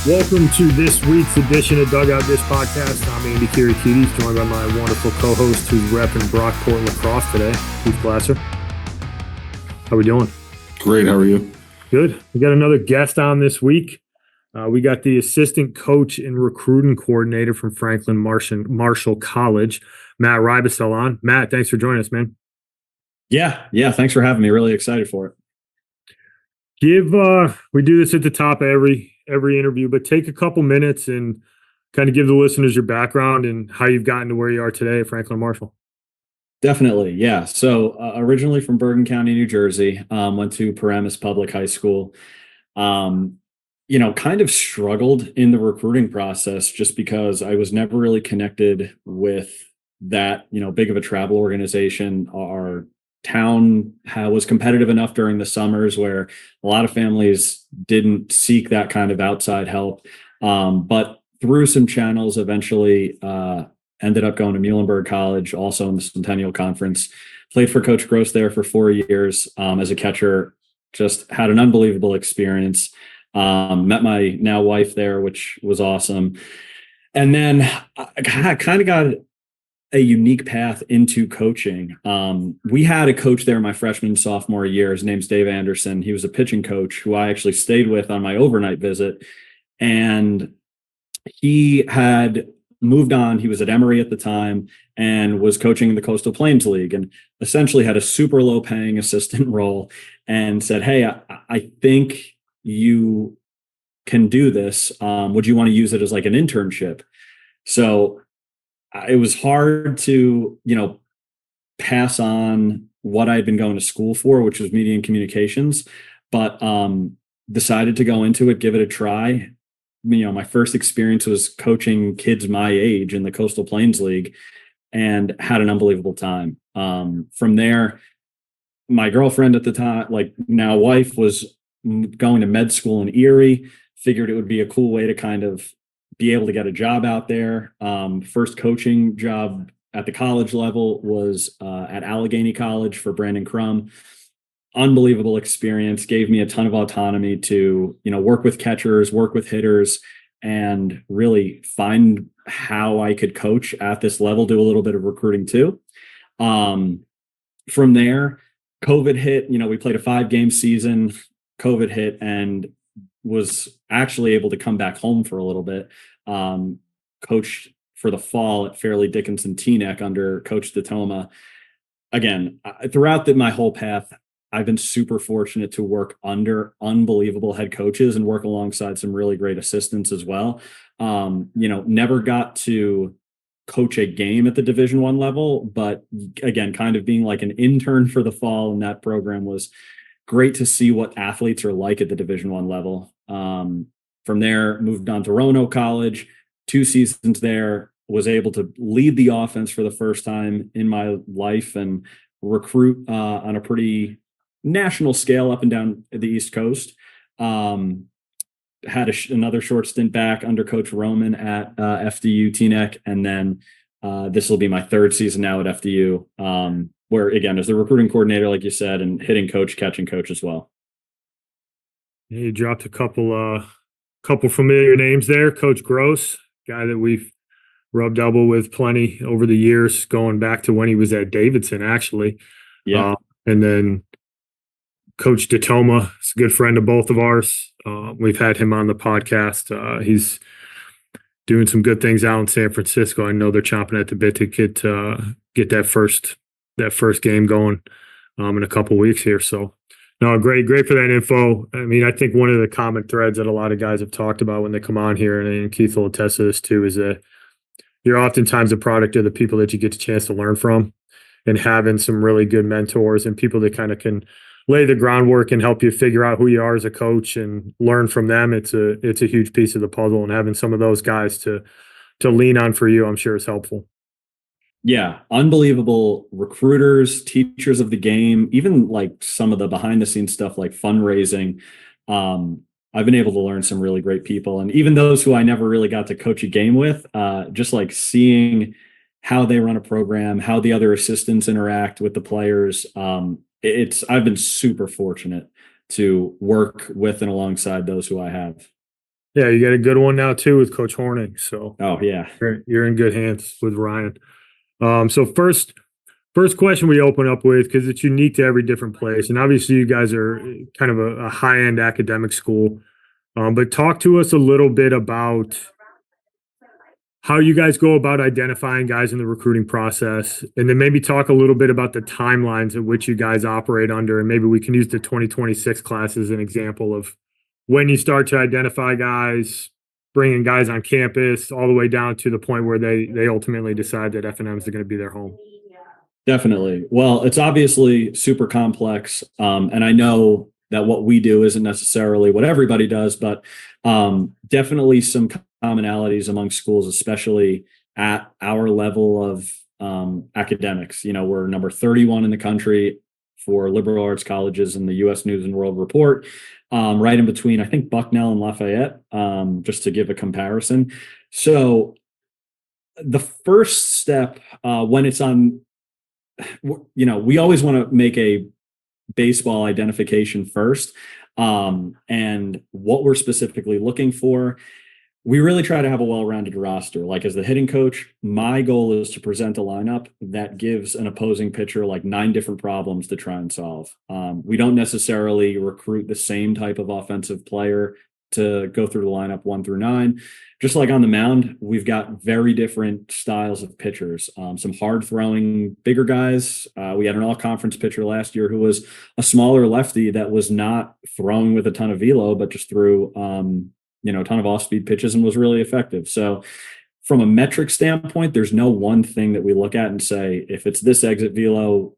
Welcome to this week's edition of Dugout Dish Podcast. I'm Andy Kirikides, joined by my wonderful co-host who's repping Brockport Lacrosse today, Keith Glasser. How we doing? Great. How are you? Good. We got another guest on this week. We got the assistant coach and recruiting coordinator from Franklin Marshall College, Matt Riebesell on. Matt, thanks for joining us, man. Yeah. Thanks for having me. Really excited for it. We do this at the top of every interview, but take a couple minutes and kind of give the listeners your background and how you've gotten to where you are today at Franklin Marshall. Definitely. Yeah. So originally from Bergen County, New Jersey, went to Paramus Public High School. Kind of struggled in the recruiting process just because I was never really connected with that, big of a travel organization. Our town was competitive enough during the summers where a lot of families didn't seek that kind of outside help. But through some channels, eventually ended up going to Muhlenberg College, also in the Centennial Conference. Played for Coach Gross there for 4 years as a catcher. Just had an unbelievable experience. Met my now wife there, which was awesome. And then I kind of got a unique path into coaching. We had a coach there my freshman and sophomore year. His name's Dave Anderson. He was a pitching coach who I actually stayed with on my overnight visit. And he had moved on. He was at Emory at the time and was coaching in the Coastal Plains League and essentially had a super low paying assistant role and said, "Hey, I think you can do this. Would you want to use it as like an internship?" So it was hard to, pass on what I'd been going to school for, which was media and communications, but decided to go into it, give it a try. My first experience was coaching kids my age in the Coastal Plains League and had an unbelievable time. From there, my girlfriend at the time, like now wife, was going to med school in Erie, figured it would be a cool way to kind of be able to get a job out there. First coaching job at the college level was at Allegheny College for Brandon Crum. Unbelievable experience, gave me a ton of autonomy to, work with catchers, work with hitters, and really find how I could coach at this level, do a little bit of recruiting too. From there, COVID hit. We played a 5-game season, COVID hit, and was actually able to come back home for a little bit. Coached for the fall at Fairleigh Dickinson Teaneck under Coach DeToma. Again, throughout my whole path, I've been super fortunate to work under unbelievable head coaches and work alongside some really great assistants as well. Never got to coach a game at the Division I level, but again, kind of being like an intern for the fall in that program was great to see what athletes are like at the Division I level. From there, moved on to Roanoke College, 2 seasons there, was able to lead the offense for the first time in my life and recruit on a pretty national scale up and down the East Coast. Had another short stint back under Coach Roman at FDU Teaneck, and then this will be my 3rd season now at FDU, where again, as the recruiting coordinator, like you said, and hitting coach, catching coach as well. You dropped a couple familiar names there. Coach Gross, guy that we've rubbed elbow with plenty over the years, going back to when he was at Davidson, actually. Yeah. And then Coach DeToma is a good friend of both of ours. We've had him on the podcast. He's doing some good things out in San Francisco. I know they're chomping at the bit to get that first game going in a couple weeks here. So, no, great for that info. I mean, I think one of the common threads that a lot of guys have talked about when they come on here, and Keith will attest to this too, is that you're oftentimes a product of the people that you get the chance to learn from, and having some really good mentors and people that kind of can lay the groundwork and help you figure out who you are as a coach and learn from them. It's a huge piece of the puzzle, and having some of those guys to lean on for you, I'm sure, is helpful. Yeah, unbelievable recruiters, teachers of the game, even like some of the behind the scenes stuff like fundraising. I've been able to learn some really great people, and even those who I never really got to coach a game with, just like seeing how they run a program, how the other assistants interact with the players. I've been super fortunate to work with and alongside those who I have. Yeah, you got a good one now too with Coach Horning. So Oh yeah. you're in good hands with Ryan. So first question we open up with, because it's unique to every different place, and obviously you guys are kind of a high end academic school. But talk to us a little bit about how you guys go about identifying guys in the recruiting process, and then maybe talk a little bit about the timelines at which you guys operate under, and maybe we can use the 2026 class as an example of when you start to identify guys, bringing guys on campus, all the way down to the point where they ultimately decide that F&M is going to be their home. Definitely. Well, it's obviously super complex. And I know that what we do isn't necessarily what everybody does, but definitely some commonalities among schools, especially at our level of academics. You know, we're number 31 in the country for liberal arts colleges in the US News and World Report, right in between, I think, Bucknell and Lafayette, just to give a comparison. So the first step when it's on, you know, we always want to make a baseball identification first. And what we're specifically looking for, we really try to have a well-rounded roster. Like as the hitting coach, my goal is to present a lineup that gives an opposing pitcher like 9 different problems to try and solve. We don't necessarily recruit the same type of offensive player to go through the lineup 1 through 9. Just like on the mound, we've got very different styles of pitchers. Some hard throwing, bigger guys. We had an all conference pitcher last year who was a smaller lefty that was not throwing with a ton of velo, but just threw, a ton of off speed pitches and was really effective. So from a metric standpoint, there's no one thing that we look at and say, if it's this exit velo,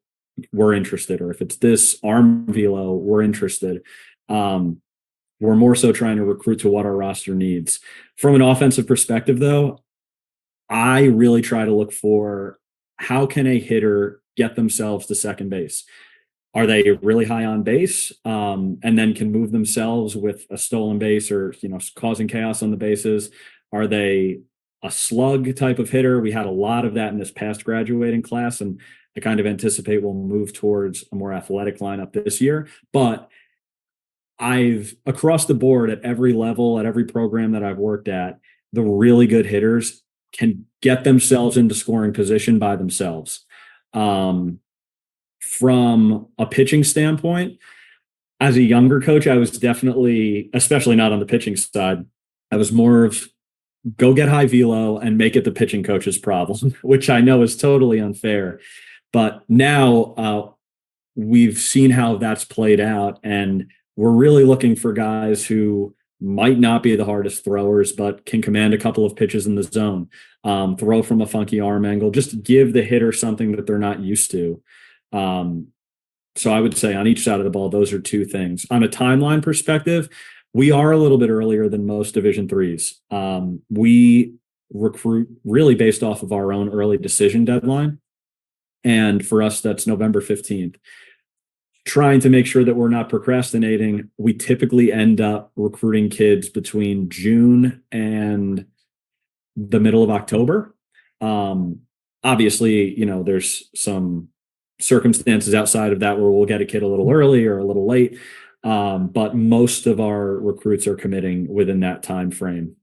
we're interested, or if it's this arm velo, we're interested. We're more so trying to recruit to what our roster needs. From an offensive perspective, though, I really try to look for how can a hitter get themselves to second base? Are they really high on base, and then can move themselves with a stolen base or, causing chaos on the bases? Are they a slug type of hitter? We had a lot of that in this past graduating class, and I kind of anticipate we'll move towards a more athletic lineup this year. But I've across the board at every level, at every program that I've worked at, the really good hitters can get themselves into scoring position by themselves. From a pitching standpoint, as a younger coach, I was definitely, especially not on the pitching side, I was more of go get high velo and make it the pitching coach's problem, which I know is totally unfair. But now we've seen how that's played out, and we're really looking for guys who might not be the hardest throwers, but can command a couple of pitches in the zone, throw from a funky arm angle, just give the hitter something that they're not used to. So I would say on each side of the ball, those are 2 things. On a timeline perspective, we are a little bit earlier than most Division threes. We recruit really based off of our own early decision deadline. And for us, that's November 15th. Trying to make sure that we're not procrastinating, we typically end up recruiting kids between June and the middle of October. Obviously, there's some circumstances outside of that where we'll get a kid a little early or a little late. But most of our recruits are committing within that time frame.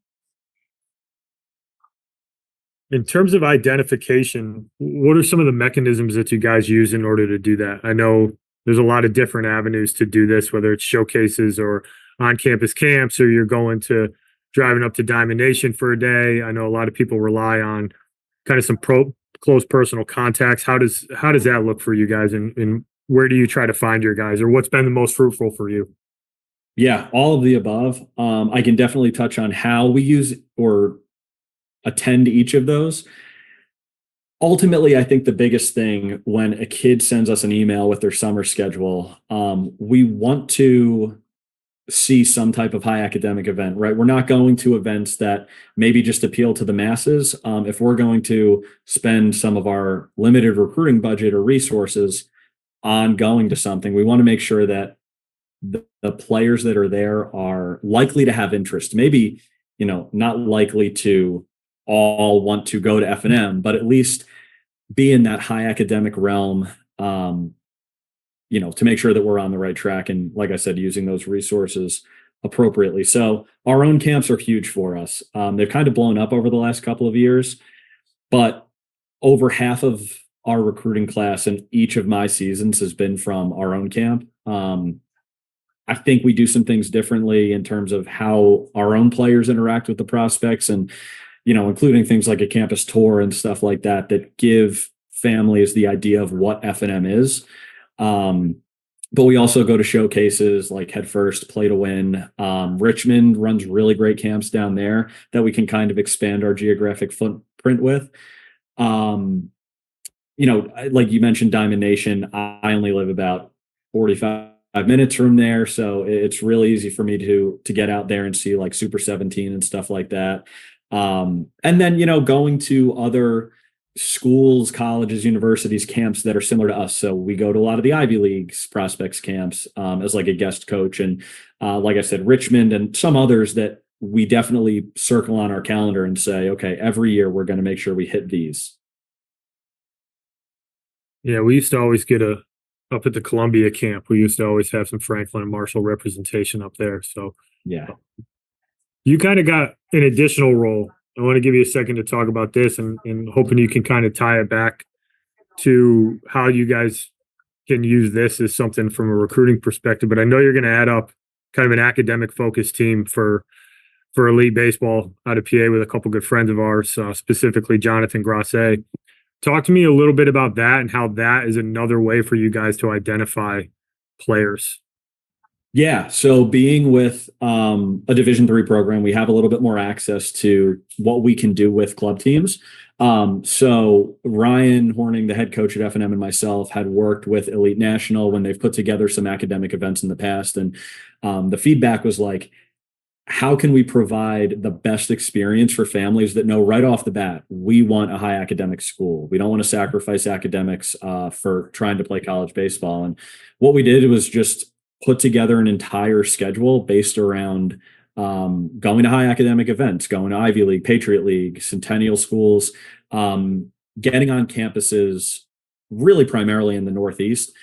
In terms of identification, what are some of the mechanisms that you guys use in order to do that? I know there's a lot of different avenues to do this, whether it's showcases or on-campus camps, or you're going to driving up to Diamond Nation for a day. I know a lot of people rely on kind of some close personal contacts. How does that look for you guys, and where do you try to find your guys, or what's been the most fruitful for you? Yeah, all of the above. I can definitely touch on how we use or attend each of those. Ultimately, I think the biggest thing when a kid sends us an email with their summer schedule, we want to see some type of high academic event, right? We're not going to events that maybe just appeal to the masses. If we're going to spend some of our limited recruiting budget or resources on going to something, we want to make sure that the players that are there are likely to have interest. Maybe, not likely to all want to go to F&M, but at least be in that high academic realm, to make sure that we're on the right track. And like I said, using those resources appropriately. So our own camps are huge for us. They've kind of blown up over the last couple of years, but over half of our recruiting class in each of my seasons has been from our own camp. I think we do some things differently in terms of how our own players interact with the prospects, and including things like a campus tour and stuff like that that give families the idea of what F&M is. But we also go to showcases like Head First, Play to Win. Richmond runs really great camps down there that we can kind of expand our geographic footprint with. Like you mentioned, Diamond Nation, I only live about 45 minutes from there, so it's really easy for me to get out there and see like Super 17 and stuff like that. And then going to other schools, colleges, universities, camps that are similar to us. So we go to a lot of the Ivy League's prospects camps as like a guest coach, and like I said, Richmond and some others that we definitely circle on our calendar and say, okay, every year we're going to make sure we hit these. Yeah, we used to always get up at the Columbia camp. We used to always have some Franklin and Marshall representation up there. So Yeah. you kind of got an additional role. I want to give you a second to talk about this, and hoping you can kind of tie it back to how you guys can use this as something from a recruiting perspective. But I know you're going to add up kind of an academic focused team for elite baseball out of PA with a couple good friends of ours, specifically Jonathan Grasset. Talk to me a little bit about that and how that is another way for you guys to identify players. Yeah, so being with a Division III program, we have a little bit more access to what we can do with club teams. So Ryan Horning, the head coach at F&M, and myself had worked with Elite National when they've put together some academic events in the past, and the feedback was like, how can we provide the best experience for families that know right off the bat, we want a high academic school. We don't want to sacrifice academics for trying to play college baseball. And what we did was just put together an entire schedule based around going to high academic events, going to Ivy League, Patriot League, Centennial schools, getting on campuses really primarily in the Northeast,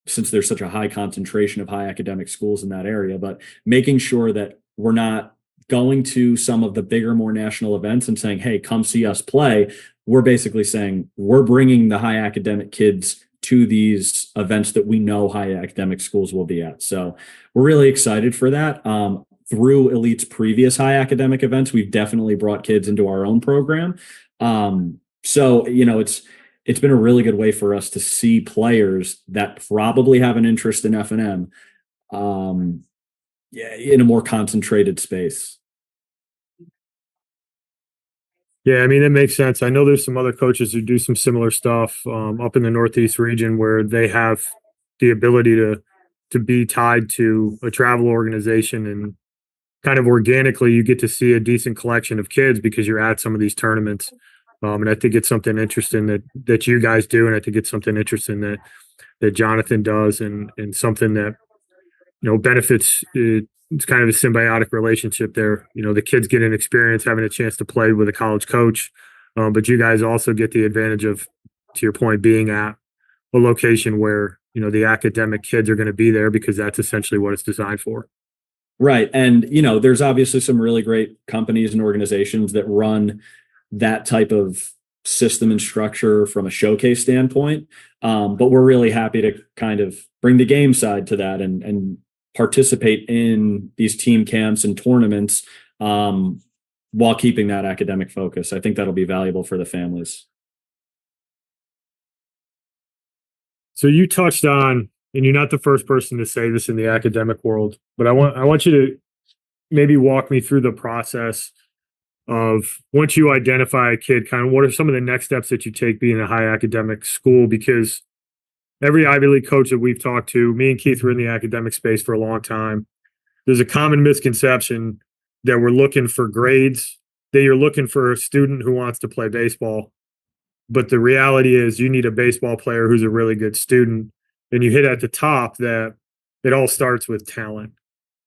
since there's such a high concentration of high academic schools in that area, but making sure that we're not going to some of the bigger, more national events and saying, hey, come see us play. We're basically saying we're bringing the high academic kids to these events that we know high academic schools will be at. So we're really excited for that. Through Elite's previous high academic events, we've definitely brought kids into our own program. So, it's been a really good way for us to see players that probably have an interest in F&M in a more concentrated space. Yeah, I mean, that makes sense. I know there's some other coaches who do some similar stuff up in the Northeast region where they have the ability to be tied to a travel organization, and kind of organically you get to see a decent collection of kids because you're at some of these tournaments. And I think it's something interesting that you guys do, and I think it's something interesting that Jonathan does, and something that benefits. It's kind of a symbiotic relationship there. The kids get an experience having a chance to play with a college coach, but you guys also get the advantage of, to your point, being at a location where the academic kids are going to be there because that's essentially what it's designed for. Right, and there's obviously some really great companies and organizations that run that type of system and structure from a showcase standpoint. But we're really happy to kind of bring the game side to that and participate in these team camps and tournaments while keeping that academic focus. I think that'll be valuable for the families. So you touched on, and you're not the first person to say this in the academic world, but I want you to maybe walk me through the process of, once you identify a kid, kind of what are some of the next steps that you take being a high academic school? Because every Ivy League coach that we've talked to, me and Keith were in the academic space for a long time. There's a common misconception that we're looking for grades, that you're looking for a student who wants to play baseball. But the reality is you need a baseball player who's a really good student. And you hit at the top that it all starts with talent.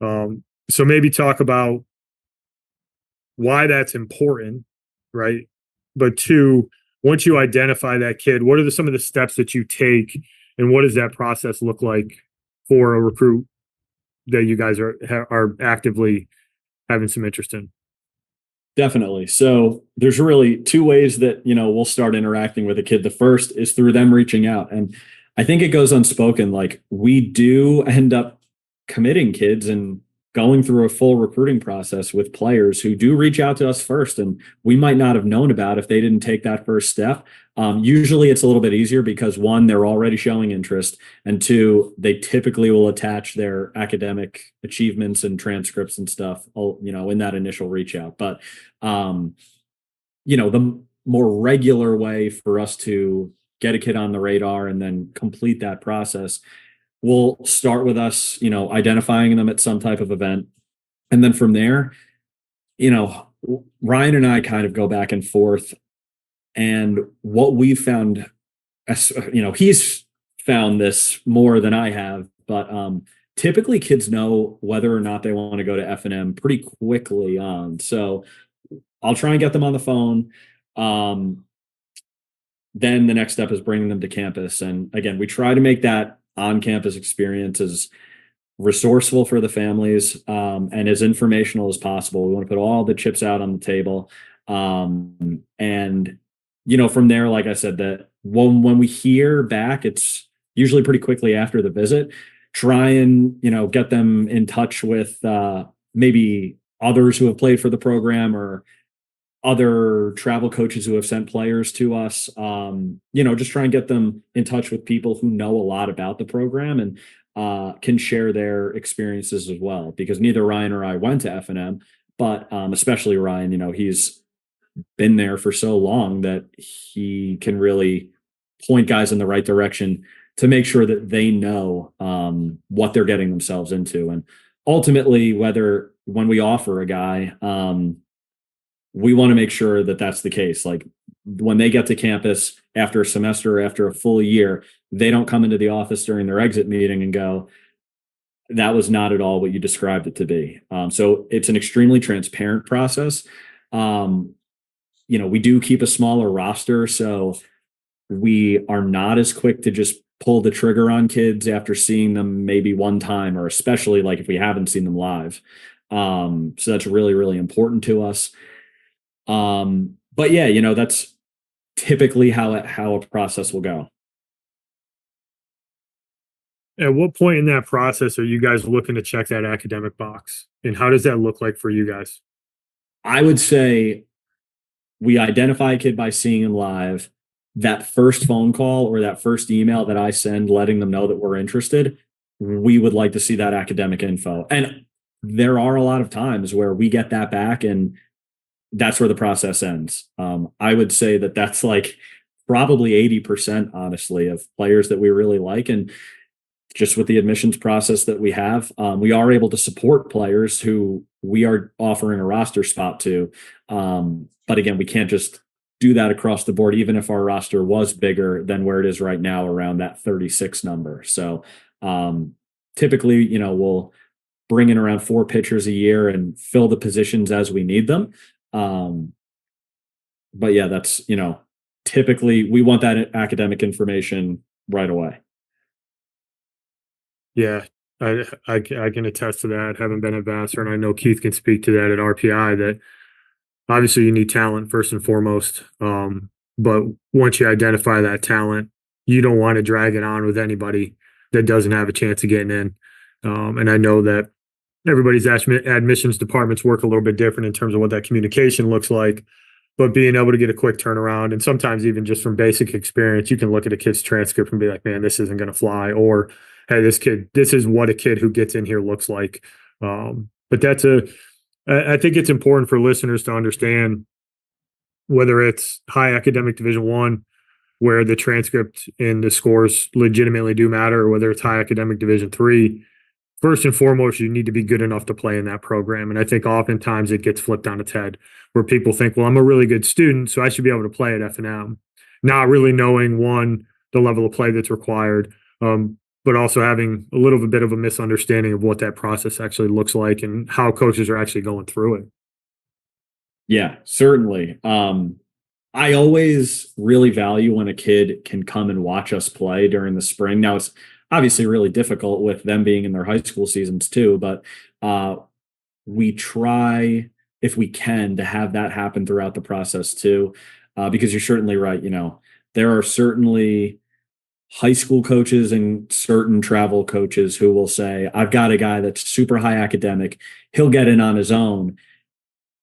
So maybe talk about why that's important, right? But two, once you identify that kid, what are some of the steps that you take, and what does that process look like for a recruit? that you guys are actively having some interest in? Definitely. So there's really two ways that, we'll start interacting with a kid. The first is through them reaching out. And I think it goes unspoken. Like, we do end up committing kids and going through a full recruiting process with players who do reach out to us first. And we might not have known about if they didn't take that first step. Usually it's a little bit easier because, one, they're already showing interest, and two, they typically will attach their academic achievements and transcripts and stuff, in that initial reach out. But the more regular way for us to get a kid on the radar and then complete that process will start with us, identifying them at some type of event. And then from there, Ryan and I kind of go back and forth. And what we've found, he's found this more than I have, but typically kids know whether or not they want to go to F&M pretty quickly on. So I'll try and get them on the phone. Then the next step is bringing them to campus. And again, we try to make that on-campus experience as resourceful for the families, and as informational as possible. We want to put all the chips out on the table. And, from there, like I said, that when we hear back, it's usually pretty quickly after the visit. Try and, get them in touch with maybe others who have played for the program, or other travel coaches who have sent players to us. Just try and get them in touch with people who know a lot about the program and can share their experiences as well. Because neither Ryan or I went to F&M, but especially Ryan, he's been there for so long that he can really point guys in the right direction to make sure that they know what they're getting themselves into. And ultimately, when we offer a guy, we want to make sure that that's the case. Like, when they get to campus after a semester or after a full year, they don't come into the office during their exit meeting and go, that was not at all what you described it to be. So it's an extremely transparent process. We do keep a smaller roster, so we are not as quick to just pull the trigger on kids after seeing them maybe one time, or especially like if we haven't seen them live. So that's really, really important to us. But yeah, that's typically how a process will go. At what point in that process are you guys looking to check that academic box? And how does that look like for you guys? I would say we identify a kid by seeing him live. That first phone call or that first email that I send letting them know that we're interested, we would like to see that academic info. And there are a lot of times where we get that back and that's where the process ends. I would say that that's like probably 80%, honestly, of players that we really like. And just with the admissions process that we have, we are able to support players who we are offering a roster spot to. But again, we can't just do that across the board, even if our roster was bigger than where it is right now, around that 36 number. So typically, we'll bring in around 4 pitchers a year and fill the positions as we need them. But yeah, that's, typically we want that academic information right away. Yeah, I can attest to that, having been at Vassar, and I know Keith can speak to that at RPI, that obviously you need talent first and foremost. But once you identify that talent, you don't want to drag it on with anybody that doesn't have a chance of getting in. And I know that everybody's admissions departments work a little bit different in terms of what that communication looks like. But being able to get a quick turnaround, and sometimes even just from basic experience, you can look at a kid's transcript and be like, man, this isn't going to fly. Or, hey, this is what a kid who gets in here looks like. But I think it's important for listeners to understand, whether it's high academic Division I, where the transcript and the scores legitimately do matter, or whether it's high academic Division III, first and foremost, you need to be good enough to play in that program. And I think oftentimes it gets flipped on its head, where people think, well, I'm a really good student, so I should be able to play at F&M, not really knowing, one, the level of play that's required, but also having a little bit of a misunderstanding of what that process actually looks like and how coaches are actually going through it. Yeah, certainly. I always really value when a kid can come and watch us play during the spring. Now, it's obviously really difficult with them being in their high school seasons too. But we try, if we can, to have that happen throughout the process too, because you're certainly right. There are certainly high school coaches and certain travel coaches who will say, I've got a guy that's super high academic. He'll get in on his own.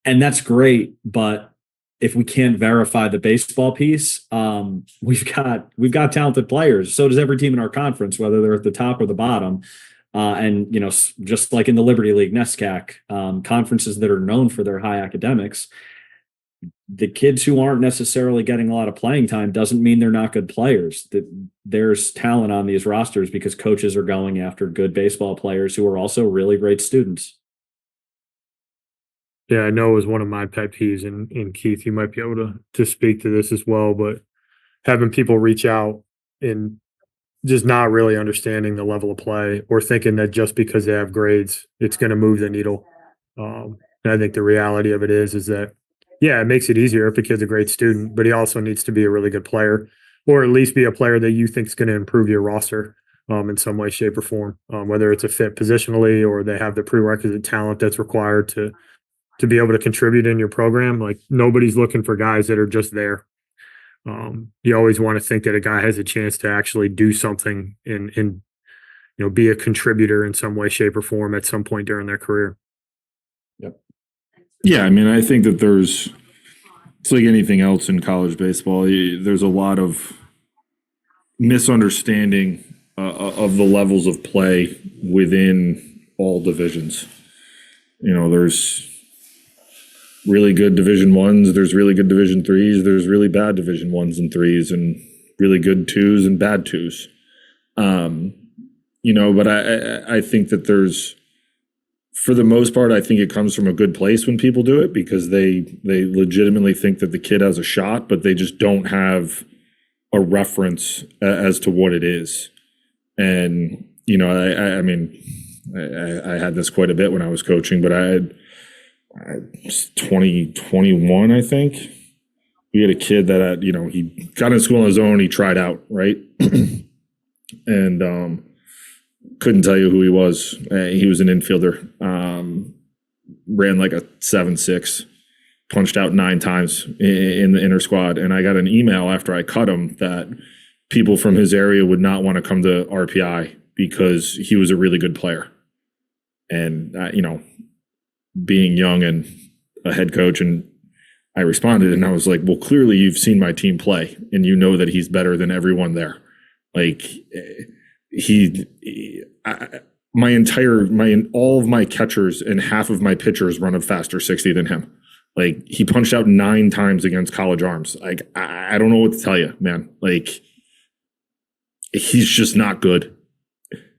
And that's great. But if we can't verify the baseball piece, we've got talented players. So does every team in our conference, whether they're at the top or the bottom. And just like in the Liberty League, NESCAC, conferences that are known for their high academics, the kids who aren't necessarily getting a lot of playing time doesn't mean they're not good players. There's talent on these rosters because coaches are going after good baseball players who are also really great students. Yeah, I know it was one of my pet peeves, and Keith, you might be able to speak to this as well, but having people reach out and just not really understanding the level of play or thinking that just because they have grades, it's going to move the needle. And I think the reality of it is that, yeah, it makes it easier if a kid's a great student, but he also needs to be a really good player, or at least be a player that you think is going to improve your roster in some way, shape, or form, whether it's a fit positionally or they have the prerequisite talent that's required to be able to contribute in your program. Like, nobody's looking for guys that are just there. You always want to think that a guy has a chance to actually do something and be a contributor in some way, shape, or form at some point during their career. Yep. Yeah, I mean, I think that it's like anything else in college baseball. There's a lot of misunderstanding of the levels of play within all divisions. There's really good Division Ones, there's really good Division Threes, there's really bad Division Ones and Threes, and really good twos and bad twos. But I think that for the most part, I think it comes from a good place when people do it, because they legitimately think that the kid has a shot, but they just don't have a reference as to what it is. And I mean, I had this quite a bit when I was coaching, but I 2021, I think, we had a kid that he got in school on his own. He tried out, right, and couldn't tell you who he was. He was an infielder. Ran like a 7.6, punched out 9 times in the inner squad. And I got an email after I cut him that people from his area would not want to come to RPI because he was a really good player. And being young and a head coach, and I responded and I was like, well, clearly you've seen my team play and you know that he's better than everyone there. Like, all of my catchers and half of my pitchers run a faster 60 than him. Like, he punched out 9 times against College Arms. Like, I don't know what to tell you, man. Like, he's just not good,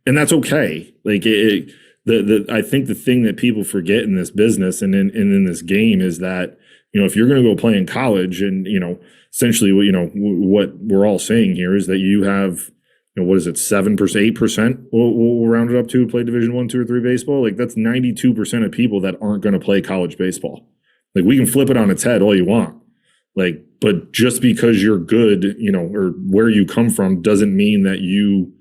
and that's okay. Like, I think the thing that people forget in this business and in this game is that, if you're going to go play in college, and, essentially what we're all saying here is that you have, what is it, 7%, 8%? We'll round it up to play Division 1, 2, or 3 baseball. Like, that's 92% of people that aren't going to play college baseball. Like, we can flip it on its head all you want. Like, but just because you're good, or where you come from, doesn't mean that you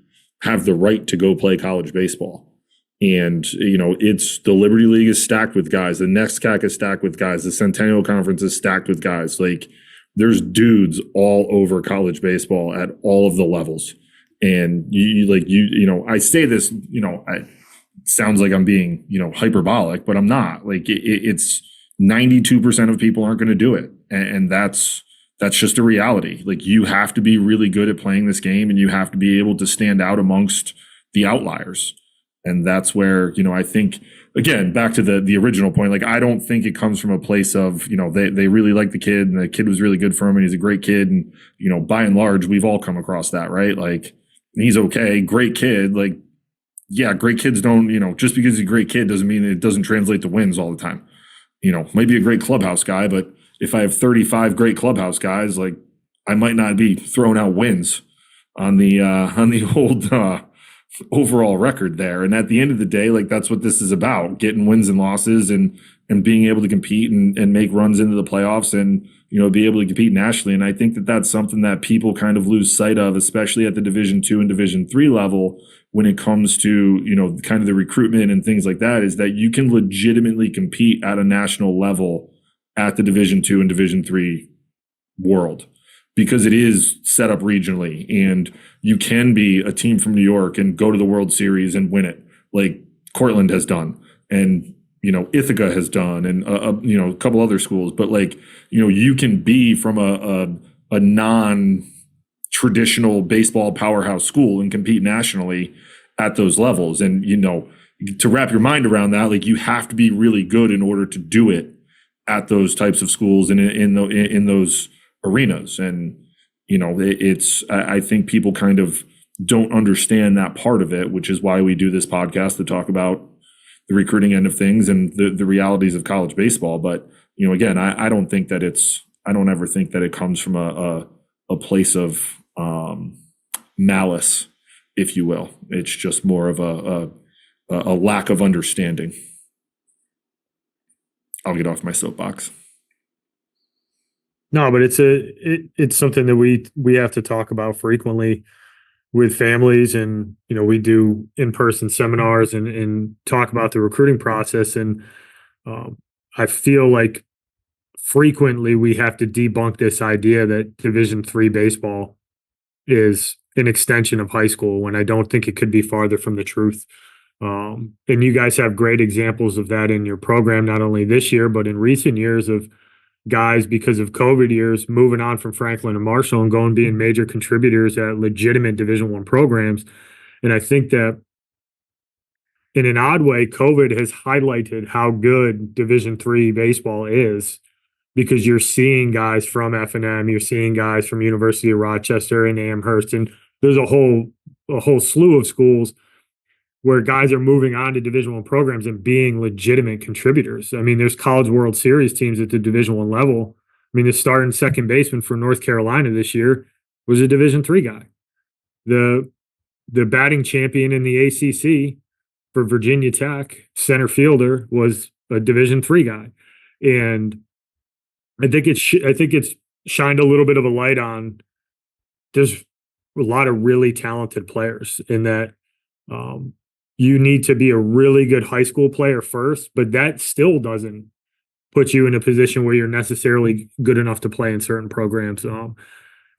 have the right to go play college baseball. And, it's the Liberty League is stacked with guys. The NESCAC is stacked with guys. The Centennial Conference is stacked with guys. Like, there's dudes all over college baseball at all of the levels. And I say this, it sounds like I'm being, hyperbolic, but I'm not. Like, it's 92% of people aren't going to do it. And that's just a reality. Like, you have to be really good at playing this game, and you have to be able to stand out amongst the outliers. And that's where, I think, again, back to the original point, like, I don't think it comes from a place of, they really like the kid and the kid was really good for him and he's a great kid. And, by and large, we've all come across that, right? Like, he's okay, great kid. Like, yeah, great kids don't, just because he's a great kid doesn't mean it doesn't translate to wins all the time. Might be a great clubhouse guy, but if I have 35 great clubhouse guys, like, I might not be throwing out wins on the old overall record there. And at the end of the day, like, that's what this is about, getting wins and losses and and being able to compete and make runs into the playoffs and, be able to compete nationally. And I think that that's something that people kind of lose sight of, especially at the Division II and Division III level when it comes to, kind of the recruitment and things like that, is that you can legitimately compete at a national level at the Division II and Division III world, because it is set up regionally, and you can be a team from New York and go to the World Series and win it, like Cortland has done, and Ithaca has done, and a couple other schools. But you can be from a non-traditional baseball powerhouse school and compete nationally at those levels. And to wrap your mind around that, you have to be really good in order to do it at those types of schools and in those arenas. And I think people kind of don't understand that part of it, which is why we do this podcast to talk about the recruiting end of things and the realities of college baseball. But again, I don't ever think that it comes from a place of malice, if you will. It's just more of a lack of understanding. I'll get off my soapbox. No, but it's something that we have to talk about frequently with families, and we do in-person seminars and talk about the recruiting process. And I feel like frequently we have to debunk this idea that Division III baseball is an extension of high school, when I don't think it could be farther from the truth. And you guys have great examples of that in your program, not only this year but in recent years, of guys, because of COVID years, moving on from Franklin and Marshall and going being major contributors at legitimate Division I programs. And I think that in an odd way, COVID has highlighted how good Division III baseball is, because you're seeing guys from F&M, you're seeing guys from University of Rochester and Amherst, and there's a whole slew of schools where guys are moving on to Division I programs and being legitimate contributors. I mean, there's College World Series teams at the Division I level. I mean, the starting second baseman for North Carolina this year was a Division III guy. The batting champion in the ACC for Virginia Tech, center fielder, was a Division III guy. And I think it's shined a little bit of a light on, there's a lot of really talented players, in that you need to be a really good high school player first, but that still doesn't put you in a position where you're necessarily good enough to play in certain programs. And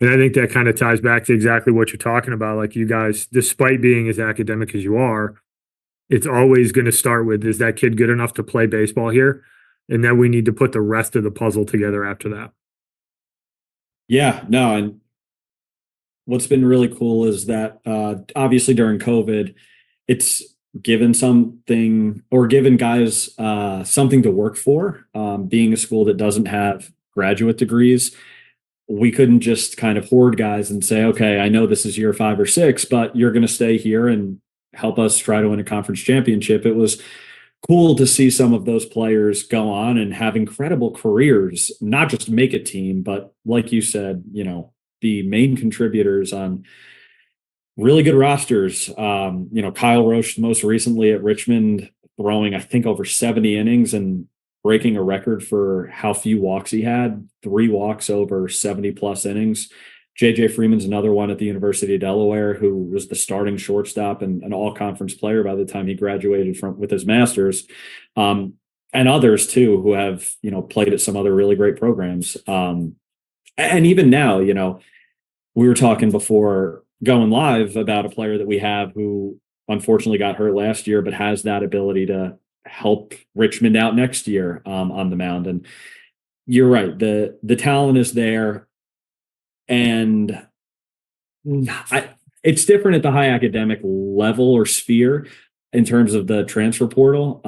I think that kind of ties back to exactly what you're talking about. Like, you guys, despite being as academic as you are, it's always going to start with, is that kid good enough to play baseball here? And then we need to put the rest of the puzzle together after that. Yeah, no. And what's been really cool is that obviously during COVID, it's given guys something to work for. Being a school that doesn't have graduate degrees, we couldn't just kind of hoard guys and say, okay, I know this is year 5 or 6, but you're going to stay here and help us try to win a conference championship. It was cool to see some of those players go on and have incredible careers, not just make a team, but like you said, be main contributors on really good rosters. Kyle Roche, most recently at Richmond, throwing, I think, over 70 innings and breaking a record for how few walks he had, 3 walks over 70 plus innings. JJ Freeman's another one at the University of Delaware, who was the starting shortstop and an all-conference player by the time he graduated with his master's, and others too, who have, played at some other really great programs. And even now, we were talking before going live about a player that we have who unfortunately got hurt last year, but has that ability to help Richmond out next year on the mound. And you're right, the talent is there. And it's different at the high academic level or sphere in terms of the transfer portal,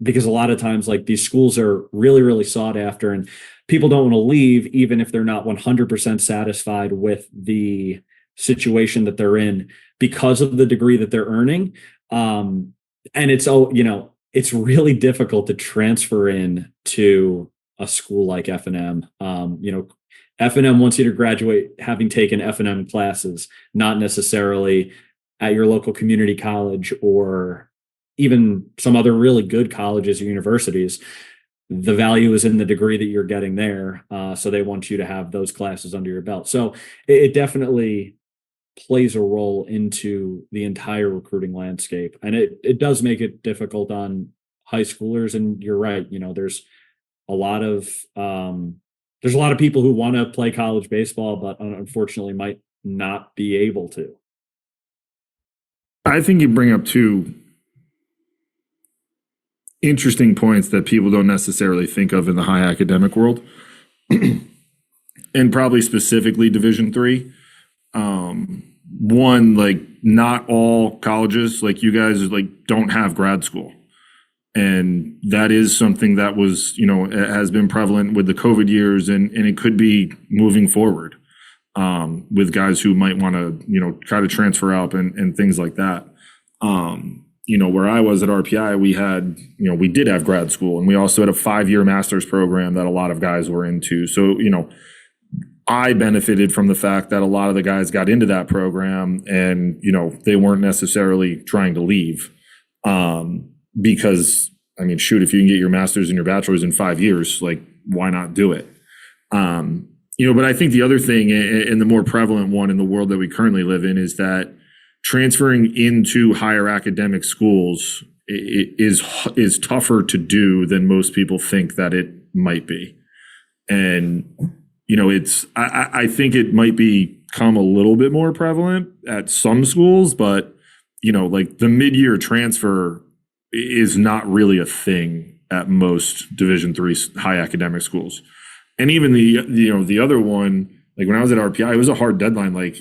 because a lot of times, like, these schools are really, really sought after, and people don't want to leave even if they're not 100% satisfied with the situation that they're in because of the degree that they're earning. And it's really difficult to transfer in to a school like F&M. F&M wants you to graduate having taken F&M classes, not necessarily at your local community college or even some other really good colleges or universities. the value is in the degree that you're getting there. So they want you to have those classes under your belt. So it definitely plays a role into the entire recruiting landscape. And it does make it difficult on high schoolers. And you're right, there's a lot of people who want to play college baseball, but unfortunately might not be able to. I think you bring up two interesting points that people don't necessarily think of in the high academic world, and probably specifically Division III. One, like, not all colleges like you guys like don't have grad school, and that is something that was has been prevalent with the COVID years, and it could be moving forward with guys who might want to try to transfer up and things like that. Where I was at RPI, we did have grad school, and we also had a 5-year master's program that a lot of guys were into. So, I benefited from the fact that a lot of the guys got into that program and, they weren't necessarily trying to leave. Because, I mean, shoot, if you can get your master's and your bachelor's in 5 years, like, why not do it? But I think the other thing, and the more prevalent one in the world that we currently live in, is that transferring into higher academic schools is tougher to do than most people think that it might be. And, I think it might become a little bit more prevalent at some schools, but, like, the mid-year transfer is not really a thing at most Division III high academic schools. And even the other one, like, when I was at RPI, it was a hard deadline, like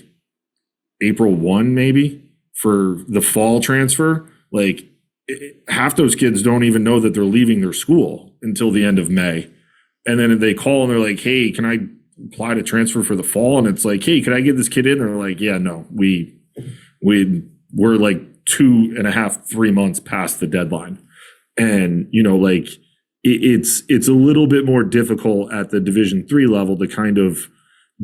April 1 maybe, for the fall transfer. Like, half those kids don't even know that they're leaving their school until the end of May. And then they call and they're like, hey, can I apply to transfer for the fall? And it's like, hey, can I get this kid in? And they're like, yeah, no, we're like 2.5, 3 months past the deadline. And, like, it's a little bit more difficult at the Division III level to kind of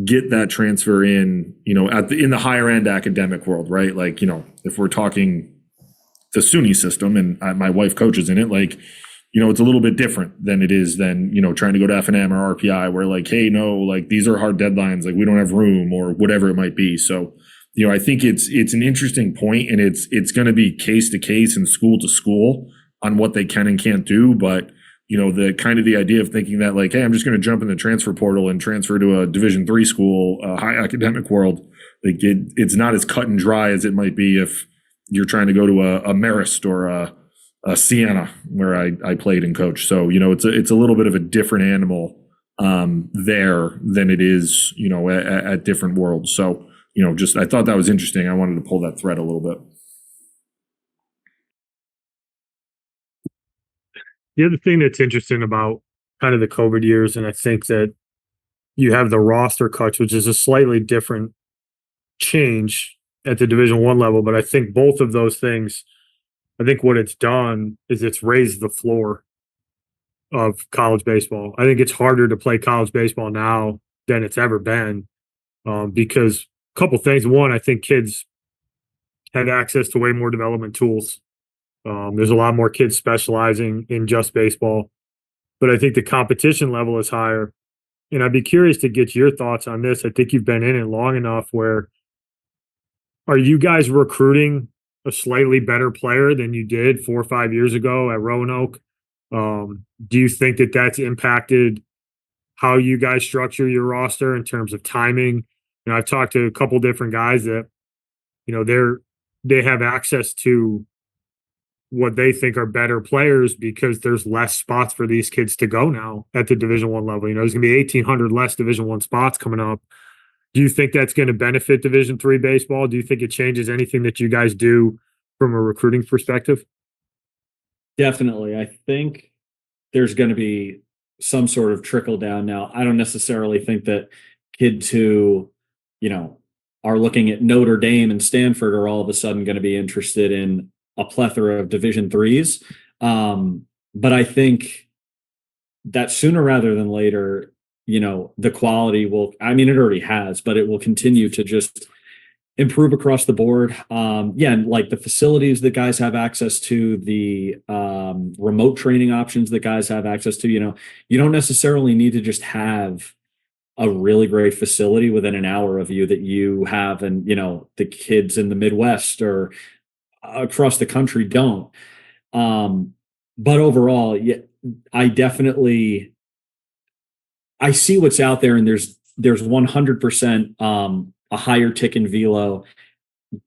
get that transfer in, in the higher end academic world, right? Like, if we're talking the SUNY system, and my wife coaches in it, like, it's a little bit different than it is than, trying to go to F&amp or RPI, where, like, hey, no, like, these are hard deadlines, like, we don't have room, or whatever it might be. So, I think it's an interesting point, and it's going to be case to case and school to school on what they can and can't do. But, the idea of thinking that, like, hey, I'm just going to jump in the transfer portal and transfer to a Division III school, high academic world, like, it's not as cut and dry as it might be if you're trying to go to a Marist or a Siena, where I played and coached. So, it's a little bit of a different animal there than it is, at different worlds. So, I thought that was interesting. I wanted to pull that thread a little bit. The other thing that's interesting about kind of the COVID years, and I think that you have the roster cuts, which is a slightly different change at the Division I level, but I think both of those things, I think what it's done is it's raised the floor of college baseball. I think it's harder to play college baseball now than it's ever been, because a couple things. One, I think kids had access to way more development tools. There's a lot more kids specializing in just baseball, but I think the competition level is higher. And I'd be curious to get your thoughts on this. I think you've been in it long enough. Where are you guys recruiting a slightly better player than you did 4 or 5 years ago at Roanoke? Do you think that that's impacted how you guys structure your roster in terms of timing? I've talked to a couple different guys that, they have access to what they think are better players because there's less spots for these kids to go now at the Division I level. There's going to be 1,800 less Division I spots coming up. Do you think that's going to benefit Division III baseball? Do you think it changes anything that you guys do from a recruiting perspective? Definitely. I think there's going to be some sort of trickle down. Now, I don't necessarily think that kids who, are looking at Notre Dame and Stanford are all of a sudden going to be interested in a plethora of Division IIIs. But I think that sooner rather than later, the quality will, I mean, it already has, but it will continue to just improve across the board. Yeah, and like the facilities that guys have access to, the remote training options that guys have access to. You don't necessarily need to just have a really great facility within an hour of you that you have, and the kids in the Midwest or across the country don't. But overall, yeah, I definitely I see what's out there, and there's 100% a higher tick in velo,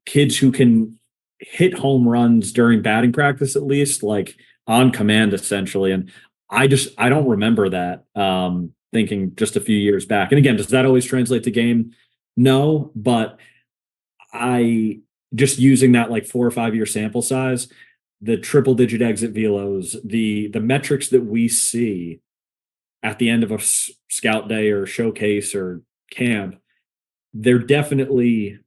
kids who can hit home runs during batting practice, at least like on command essentially. And I don't remember that, thinking just a few years back. And again, does that always translate to game? No, but I just using that like 4 or 5 year sample size, the triple digit exit velos, the metrics that we see at the end of a scout day or showcase or camp, they're definitely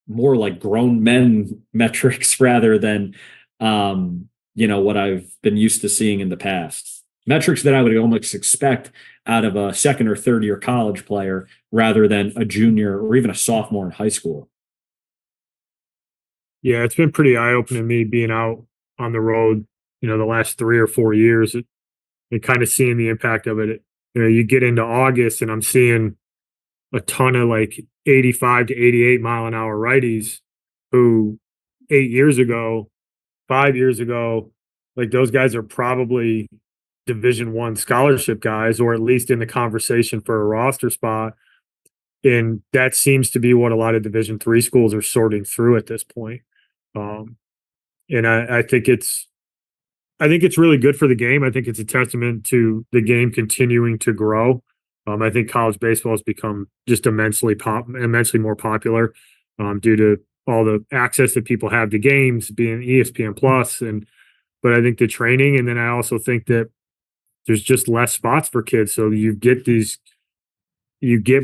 more like grown men metrics rather than what I've been used to seeing in the past. Metrics that I would almost expect out of a second or third year college player rather than a junior or even a sophomore in high school. Yeah, it's been pretty eye opening to me being out on the road, the last 3 or 4 years, and kind of seeing the impact of it. You get into August and I'm seeing a ton of like 85 to 88 mile an hour righties who 8 years ago, 5 years ago, like those guys are probably Division I scholarship guys, or at least in the conversation for a roster spot. And that seems to be what a lot of Division III schools are sorting through at this point. Um, and I think it's really good for the game. I think it's a testament to the game continuing to grow. I think college baseball has become just immensely more popular, due to all the access that people have to games, being ESPN Plus, but I think the training, and then I also think that there's just less spots for kids, so you get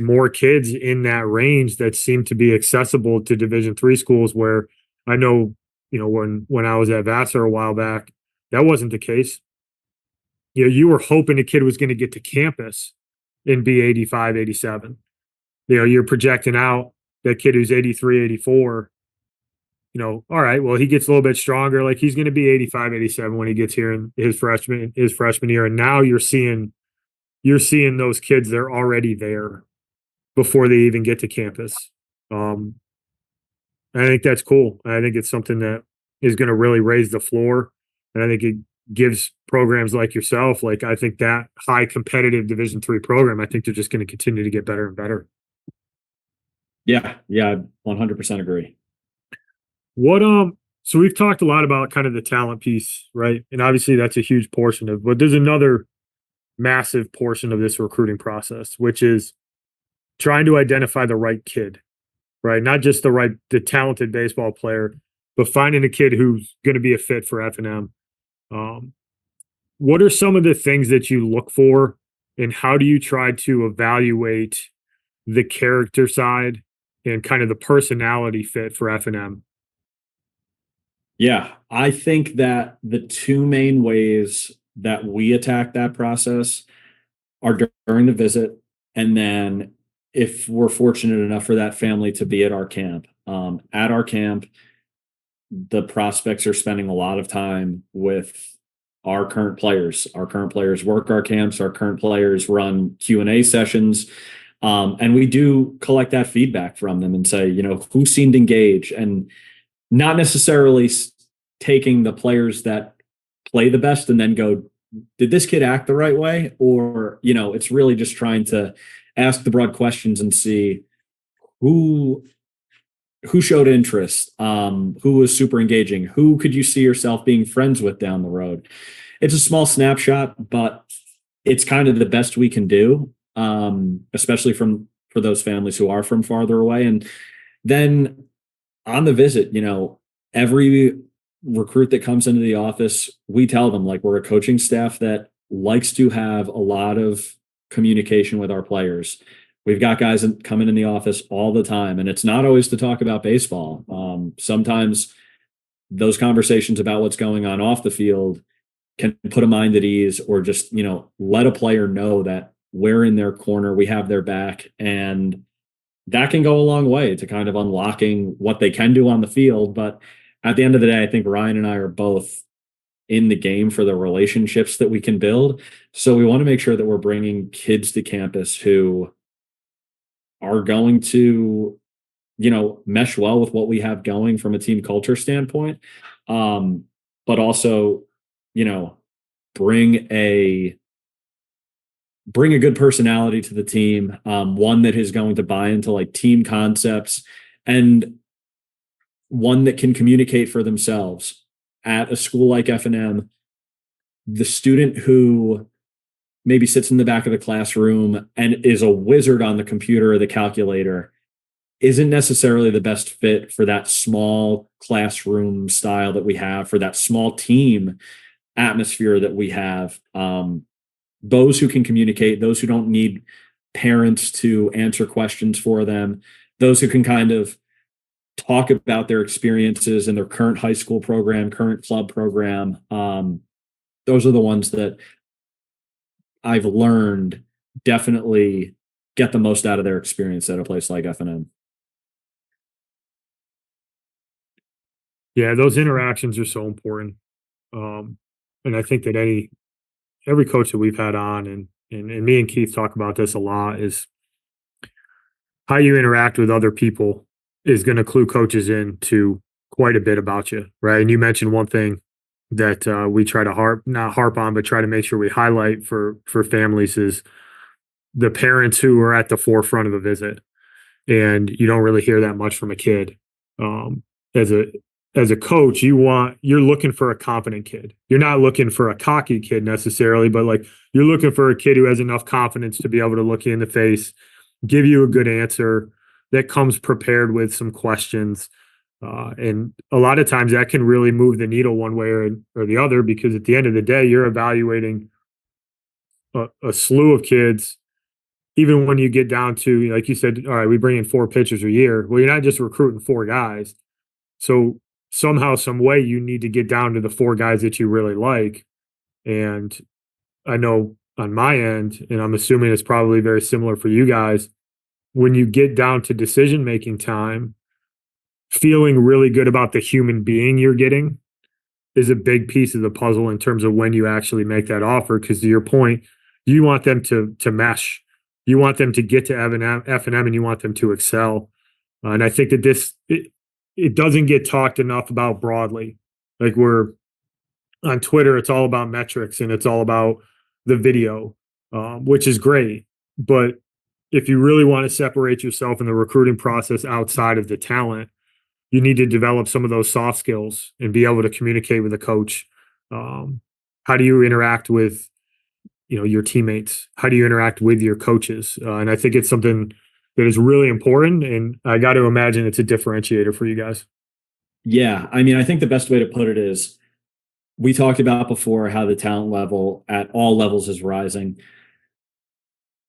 more kids in that range that seem to be accessible to Division III schools. Where I know, when I was at Vassar a while back, that wasn't the case. You were hoping a kid was going to get to campus and be 85, 87. You're projecting out that kid who's 83, 84. All right, well, he gets a little bit stronger. Like he's going to be 85, 87 when he gets here in his freshman year. And now you're seeing those kids, they're already there before they even get to campus. Um, I think that's cool. I think it's something that is going to really raise the floor. And I think it gives programs like yourself, like I think that high competitive Division III program, I think they're just going to continue to get better and better. Yeah, yeah, 100% agree. What so we've talked a lot about kind of the talent piece, right? And obviously that's a huge portion of, but there's another massive portion of this recruiting process, which is trying to identify the right kid, right? Not just the talented baseball player, but finding a kid who's going to be a fit for F&M. What are some of the things that you look for, and how do you try to evaluate the character side and kind of the personality fit for F&M? Yeah, I think that the two main ways that we attack that process are during the visit, and then if we're fortunate enough for that family to be at our camp. At our camp, the prospects are spending a lot of time with our current players. Our current players work our camps. Our current players run Q&A sessions. And we do collect that feedback from them and say, who seemed engaged, and not necessarily taking the players that play the best and then go, did this kid act the right way? Or, it's really just trying to ask the broad questions and see who showed interest, who was super engaging, who could you see yourself being friends with down the road. It's a small snapshot, but it's kind of the best we can do, especially for those families who are from farther away. And then on the visit, every recruit that comes into the office, we tell them, like, we're a coaching staff that likes to have a lot of communication with our players. We've got guys coming in the office all the time, and it's not always to talk about baseball. Sometimes those conversations about what's going on off the field can put a mind at ease, or just, let a player know that we're in their corner, we have their back, and that can go a long way to kind of unlocking what they can do on the field. But at the end of the day, I think Ryan and I are both in the game for the relationships that we can build. So we want to make sure that we're bringing kids to campus who are going to, mesh well with what we have going from a team culture standpoint. But also, you know, bring a good personality to the team, one that is going to buy into like team concepts, and one that can communicate for themselves. At a school like F&M, the student who maybe sits in the back of the classroom and is a wizard on the computer or the calculator isn't necessarily the best fit for that small classroom style that we have, for that small team atmosphere that we have. Those who can communicate, those who don't need parents to answer questions for them, those who can kind of talk about their experiences in their current high school program, current club program. Those are the ones that I've learned definitely get the most out of their experience at a place like F&M. Yeah, those interactions are so important. And I think that every coach that we've had on, and me and Keith talk about this a lot, is how you interact with other people is going to clue coaches into quite a bit about you, right? And you mentioned one thing that we try to not harp on, but try to make sure we highlight for families is the parents who are at the forefront of the visit, and you don't really hear that much from a kid. As a coach, you're looking for a confident kid. You're not looking for a cocky kid necessarily, but like you're looking for a kid who has enough confidence to be able to look you in the face, give you a good answer, that comes prepared with some questions. And a lot of times that can really move the needle one way or the other, because at the end of the day, you're evaluating a slew of kids. Even when you get down to, like you said, all right, we bring in 4 pitchers a year. Well, you're not just recruiting 4 guys. So somehow, some way, you need to get down to the 4 guys that you really like. And I know on my end, and I'm assuming it's probably very similar for you guys, when you get down to decision-making time, feeling really good about the human being you're getting is a big piece of the puzzle in terms of when you actually make that offer. Because to your point, you want them to mesh. You want them to get to F&M, and you want them to excel. And I think that it doesn't get talked enough about broadly. Like, we're on Twitter, it's all about metrics and it's all about the video, which is great. But if you really want to separate yourself in the recruiting process outside of the talent, you need to develop some of those soft skills and be able to communicate with a coach. How do you interact with, your teammates? How do you interact with your coaches? And I think it's something that is really important. And I got to imagine it's a differentiator for you guys. Yeah. I mean, I think the best way to put it is, we talked about before how the talent level at all levels is rising.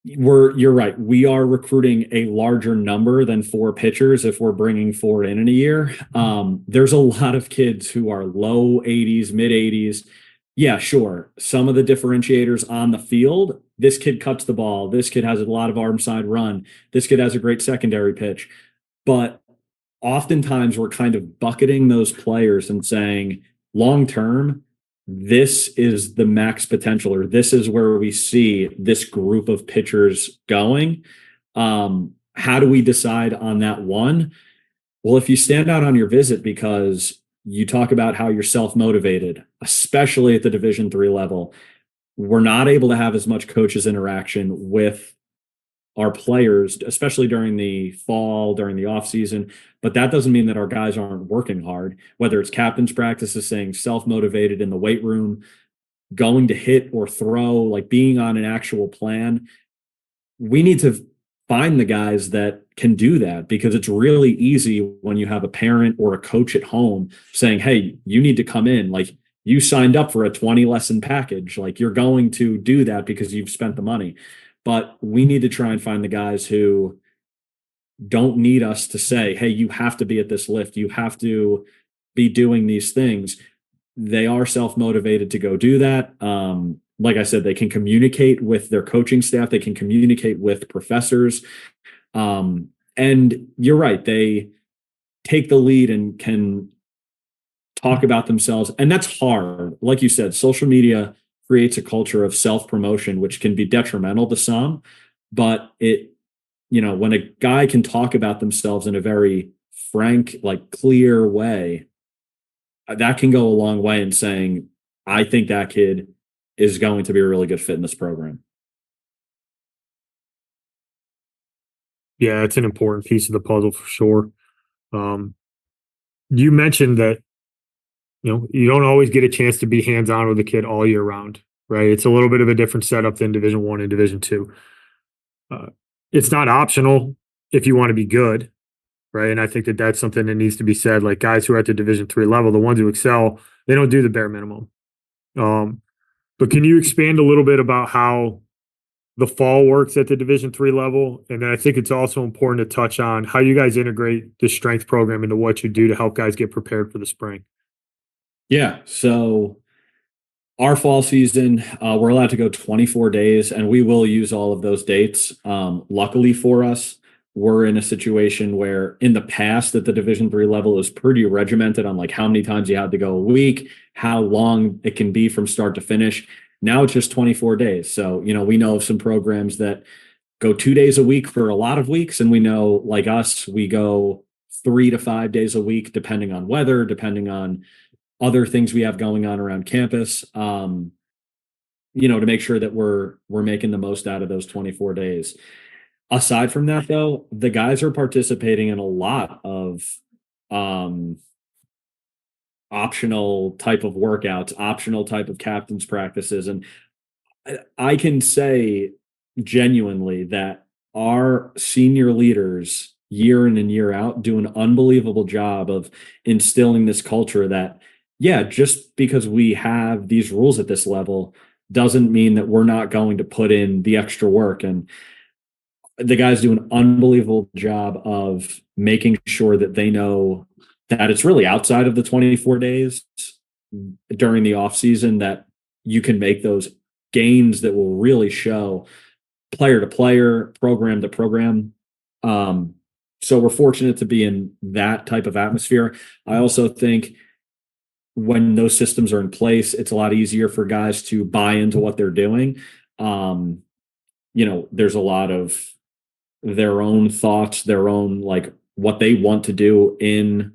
You're right. We are recruiting a larger number than 4 pitchers if we're bringing 4 in a year. There's a lot of kids who are low 80s, mid 80s. Yeah, sure. Some of the differentiators on the field, this kid cuts the ball. This kid has a lot of arm side run. This kid has a great secondary pitch. But oftentimes we're kind of bucketing those players and saying, long term, this is the max potential, or this is where we see this group of pitchers going. How do we decide on that one? Well, if you stand out on your visit because you talk about how you're self-motivated, especially at the Division III level, we're not able to have as much coaches interaction with our players, especially during the fall, during the off season. But that doesn't mean that our guys aren't working hard, whether it's captain's practices, saying self-motivated in the weight room, going to hit or throw, like being on an actual plan. We need to find the guys that can do that, because it's really easy when you have a parent or a coach at home saying, hey, you need to come in. Like, you signed up for a 20 lesson package. Like, you're going to do that because you've spent the money. But we need to try and find the guys who don't need us to say, hey, you have to be at this lift. You have to be doing these things. They are self-motivated to go do that. Like I said, they can communicate with their coaching staff. They can communicate with professors. And you're right, they take the lead and can talk about themselves. And that's hard. Like you said, social media creates a culture of self-promotion, which can be detrimental to some, but when a guy can talk about themselves in a very frank, like clear way, that can go a long way in saying, I think that kid is going to be a really good fit in this program. Yeah, it's an important piece of the puzzle for sure. Um, you mentioned that you don't always get a chance to be hands on with a kid all year round, right? It's a little bit of a different setup than Division One and Division Two. Uh, it's not optional if you want to be good, right? And I think that that's something that needs to be said. Like guys who are at the Division Three level, the ones who excel, they don't do the bare minimum. But can you expand a little bit about how the fall works at the Division 3 level? And then I think it's also important to touch on how you guys integrate the strength program into what you do to help guys get prepared for the spring. Yeah. So our fall season, we're allowed to go 24 days, and we will use all of those dates. Luckily for us, we're in a situation where in the past at the Division 3 level, it was pretty regimented on like how many times you had to go a week, how long it can be from start to finish. Now it's just 24 days. So, we know of some programs that go 2 days a week for a lot of weeks. And we know, like us, we go 3 to 5 days a week, depending on weather, depending on other things we have going on around campus, to make sure that we're making the most out of those 24 days. Aside from that, though, the guys are participating in a lot of optional type of workouts, optional type of captain's practices. And I can say genuinely that our senior leaders, year in and year out, do an unbelievable job of instilling this culture that, yeah, just because we have these rules at this level doesn't mean that we're not going to put in the extra work. And the guys do an unbelievable job of making sure that they know that it's really outside of the 24 days during the off season that you can make those gains that will really show player to player, program to program. So we're fortunate to be in that type of atmosphere. I also think when those systems are in place, it's a lot easier for guys to buy into what they're doing. There's a lot of their own thoughts, their own like what they want to do in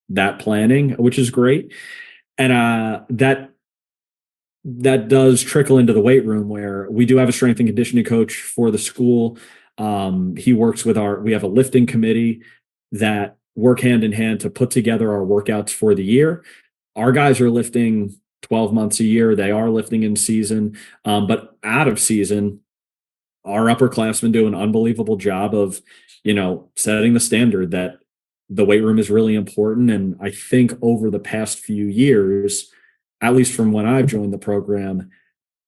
that planning, which is great. And that does trickle into the weight room, where we do have a strength and conditioning coach for the school. He works with we have a lifting committee that work hand in hand to put together our workouts for the year. Our guys are lifting 12 months a year. They are lifting in season, but out of season, our upperclassmen do an unbelievable job of, setting the standard that the weight room is really important. And I think over the past few years, at least from when I've joined the program,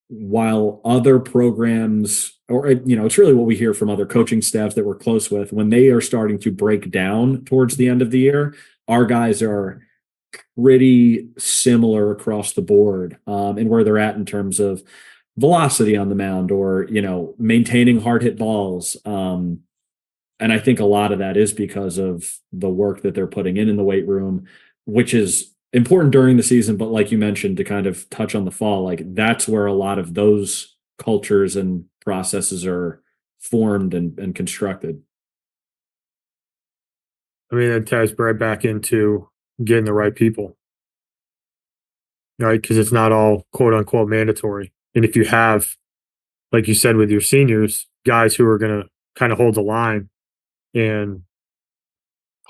while other programs, or, it's really what we hear from other coaching staffs that we're close with, when they are starting to break down towards the end of the year, our guys are pretty similar across the board, and where they're at in terms of velocity on the mound, or, maintaining hard hit balls. And I think a lot of that is because of the work that they're putting in the weight room, which is important during the season. But like you mentioned, to kind of touch on the fall, like that's where a lot of those cultures and processes are formed and constructed. I mean, that ties right back into getting the right people, right? Because it's not all quote unquote mandatory. And if you have, like you said, with your seniors, guys who are going to kind of hold the line and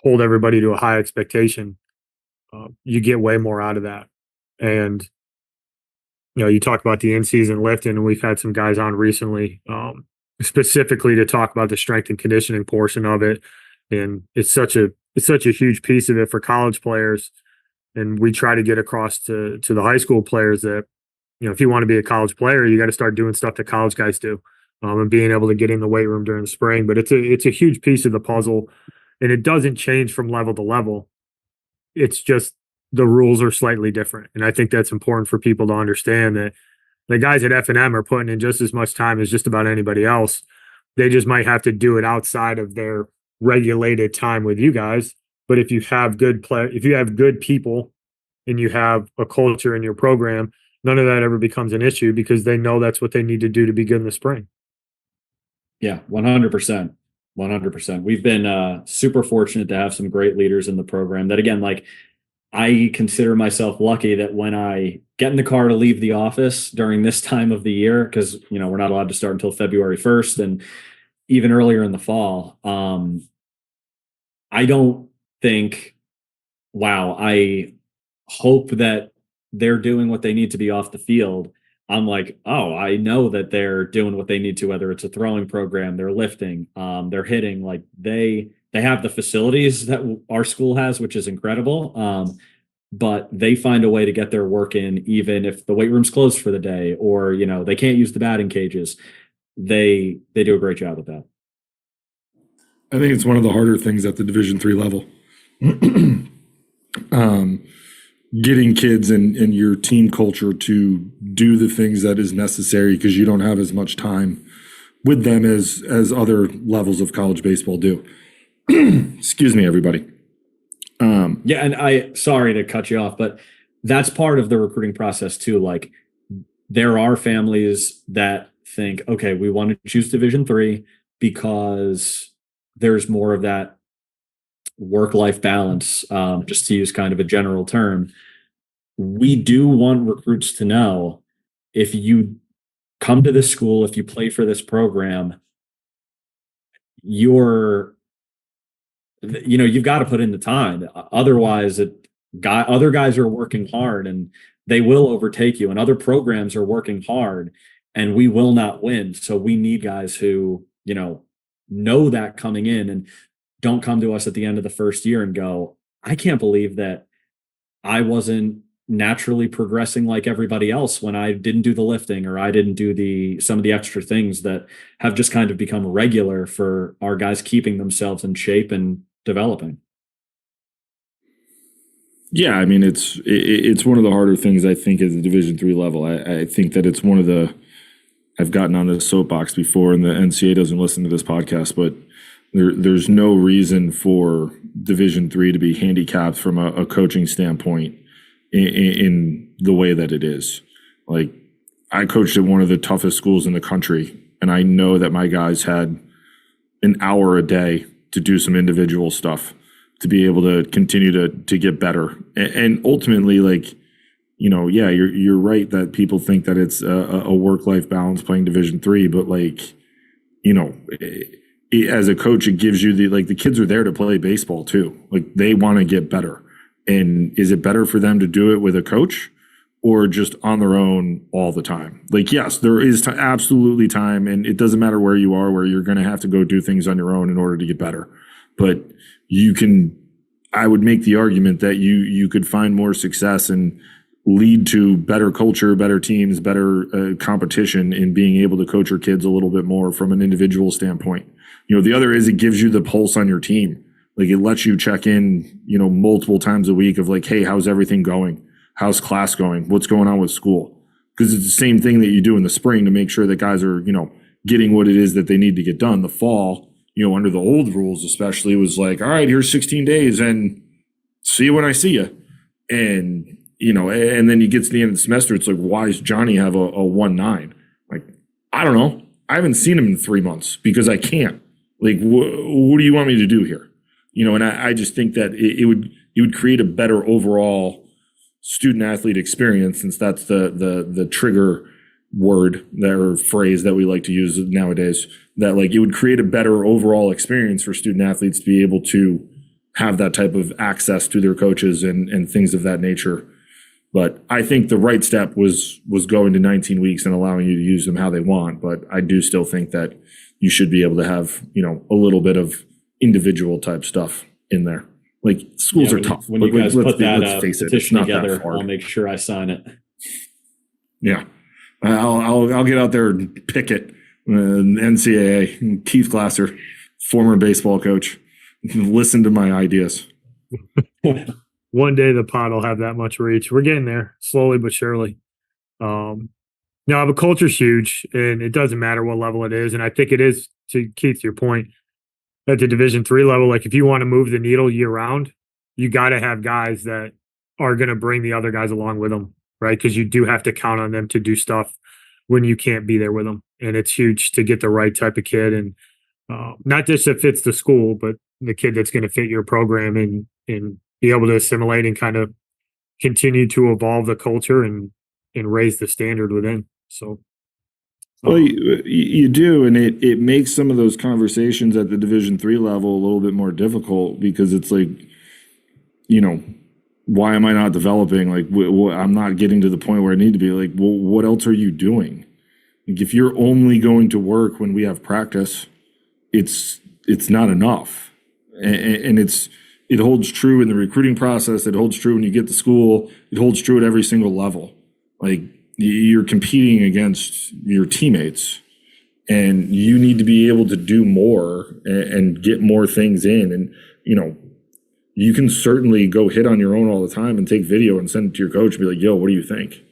hold everybody to a high expectation, you get way more out of that. And you talk about the in-season lifting, and we've had some guys on recently, specifically to talk about the strength and conditioning portion of it. And it's such a huge piece of it for college players. And we try to get across to the high school players that, if you want to be a college player, you got to start doing stuff that college guys do, and being able to get in the weight room during the spring. But it's a huge piece of the puzzle, and it doesn't change from level to level. It's just the rules are slightly different. And I think that's important for people to understand, that the guys at F&M are putting in just as much time as just about anybody else. They just might have to do it outside of their regulated time with you guys. But if you have if you have good people and you have a culture in your program, none of that ever becomes an issue because they know that's what they need to do to be good in the spring. Yeah, 100%. 100%. We've been super fortunate to have some great leaders in the program that, again, like, I consider myself lucky that when I get in the car to leave the office during this time of the year, because, we're not allowed to start until February 1st and even earlier in the fall, I don't think, wow, I hope that they're doing what they need to be off the field. I'm like, oh, I know that they're doing what they need to, whether it's a throwing program, they're lifting, they're hitting, like they have the facilities that our school has, which is incredible. But they find a way to get their work in, even if the weight room's closed for the day, or, they can't use the batting cages. They do a great job with that. I think it's one of the harder things at the Division III level. Getting kids and your team culture to do the things that is necessary because you don't have as much time with them as other levels of college baseball do. Excuse me, everybody. Yeah, and sorry to cut you off, but that's part of the recruiting process too. Like, there are families that think, okay, we want to choose Division III because there's more of that work-life balance, just to use kind of a general term. We do want recruits to know, if you come to this school, if you play for this program, you've got to put in the time. Otherwise, other guys are working hard and they will overtake you, and other programs are working hard and we will not win. So we need guys who, know that coming in, and don't come to us at the end of the first year and go, I can't believe that I wasn't naturally progressing like everybody else when I didn't do the lifting, or I didn't do some of the extra things that have just kind of become regular for our guys keeping themselves in shape and developing. Yeah, I mean, it's one of the harder things, I think, at the Division III level. I think that it's one of the, I've gotten on this soapbox before, and the NCAA doesn't listen to this podcast, but there's no reason for Division III to be handicapped from a coaching standpoint in the way that it is. Like, I coached at one of the toughest schools in the country, and I know that my guys had an hour a day to do some individual stuff to be able to continue to get better. And ultimately, like, yeah, you're right that people think that it's a work-life balance playing Division III, but, like, as a coach, it gives you the kids are there to play baseball too. Like, they want to get better. And is it better for them to do it with a coach or just on their own all the time? Like, yes, there is absolutely time, and it doesn't matter where you are, where you're going to have to go do things on your own in order to get better. But I would make the argument that you could find more success and lead to better culture, better teams, better competition in being able to coach your kids a little bit more from an individual standpoint. The other is, it gives you the pulse on your team. Like, it lets you check in, multiple times a week of like, hey, how's everything going? How's class going? What's going on with school? Because it's the same thing that you do in the spring to make sure that guys are, getting what it is that they need to get done. The fall, under the old rules especially, was like, all right, here's 16 days and see you when I see you. And, and then you get to the end of the semester, it's like, why does Johnny have a 1.9? Like, I don't know. I haven't seen him in 3 months because I can't. Like, what do you want me to do here? And I just think that it would create a better overall student athlete experience, since that's the trigger word or phrase that we like to use nowadays, that, like, it would create a better overall experience for student athletes to be able to have that type of access to their coaches and things of that nature. But I think the right step was going to 19 weeks and allowing you to use them how they want. But I do still think that you should be able to have, a little bit of individual type stuff in there. Like, schools are tough. When you guys put that petition together, I'll make sure I sign it. Yeah. I'll get out there and picket NCAA. Keith Glasser, former baseball coach, listen to my ideas. One day the pod will have that much reach. We're getting there slowly but surely. Now, the culture's huge, and it doesn't matter what level it is. And I think it is, to Keith, your point, at the Division III level, like if you want to move the needle year round, you got to have guys that are going to bring the other guys along with them, right? Because you do have to count on them to do stuff when you can't be there with them. And it's huge to get the right type of kid, and not just that fits the school, but the kid that's going to fit your program and be able to assimilate and kind of continue to evolve the culture and raise the standard within. So, Well, you do, and it makes some of those conversations at the Division III level a little bit more difficult, because it's like, you know, why am I not developing? Like, I'm not getting to the point where I need to be. Like, well, what else are you doing? Like, if you're only going to work when we have practice, it's not enough, and it holds true in the recruiting process. It holds true when you get to school. It holds true at every single level. Like, you're competing against your teammates, and you need to be able to do more and get more things in. And, you know, you can certainly go hit on your own all the time and take video and send it to your coach and be like, yo, what do you think?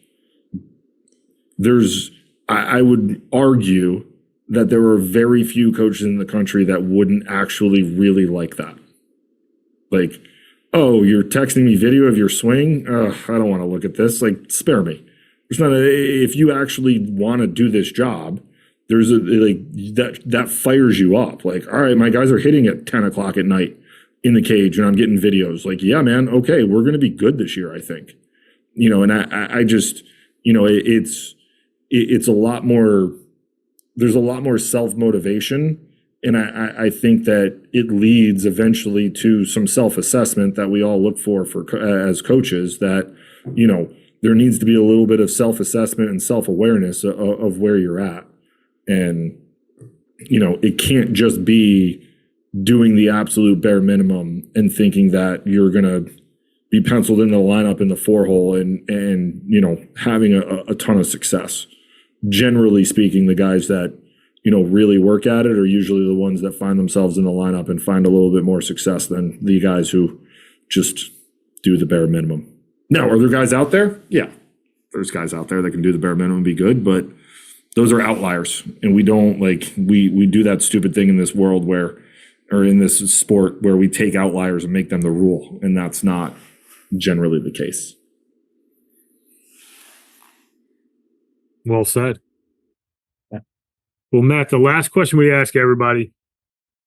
I would argue that there are very few coaches in the country that wouldn't actually really like that. Like, oh, you're texting me video of your swing? I don't want to look at this. Like, spare me. There's not if you actually want to do this job, there's that fires you up. Like, all right, my guys are hitting at 10 o'clock at night in the cage and I'm getting videos. Like, yeah, man, okay, we're going to be good this year, I think. You know, and I just, you know, it's a lot more, there's a lot more self-motivation. And I think that it leads eventually to some self-assessment that we all look for as coaches, that, you know, there needs to be a little bit of self-assessment and self-awareness of where you're at. And, you know, it can't just be doing the absolute bare minimum and thinking that you're going to be penciled in the lineup in the 4-hole and, you know, having a ton of success. Generally speaking, the guys that, you know, really work at it are usually the ones that find themselves in the lineup and find a little bit more success than the guys who just do the bare minimum. Now, are there guys out there? Yeah, there's guys out there that can do the bare minimum and be good, but those are outliers. And we don't, like, we do that stupid thing in this world where, or in this sport, where we take outliers and make them the rule. And that's not generally the case. Well said. Well, Matt, the last question we ask everybody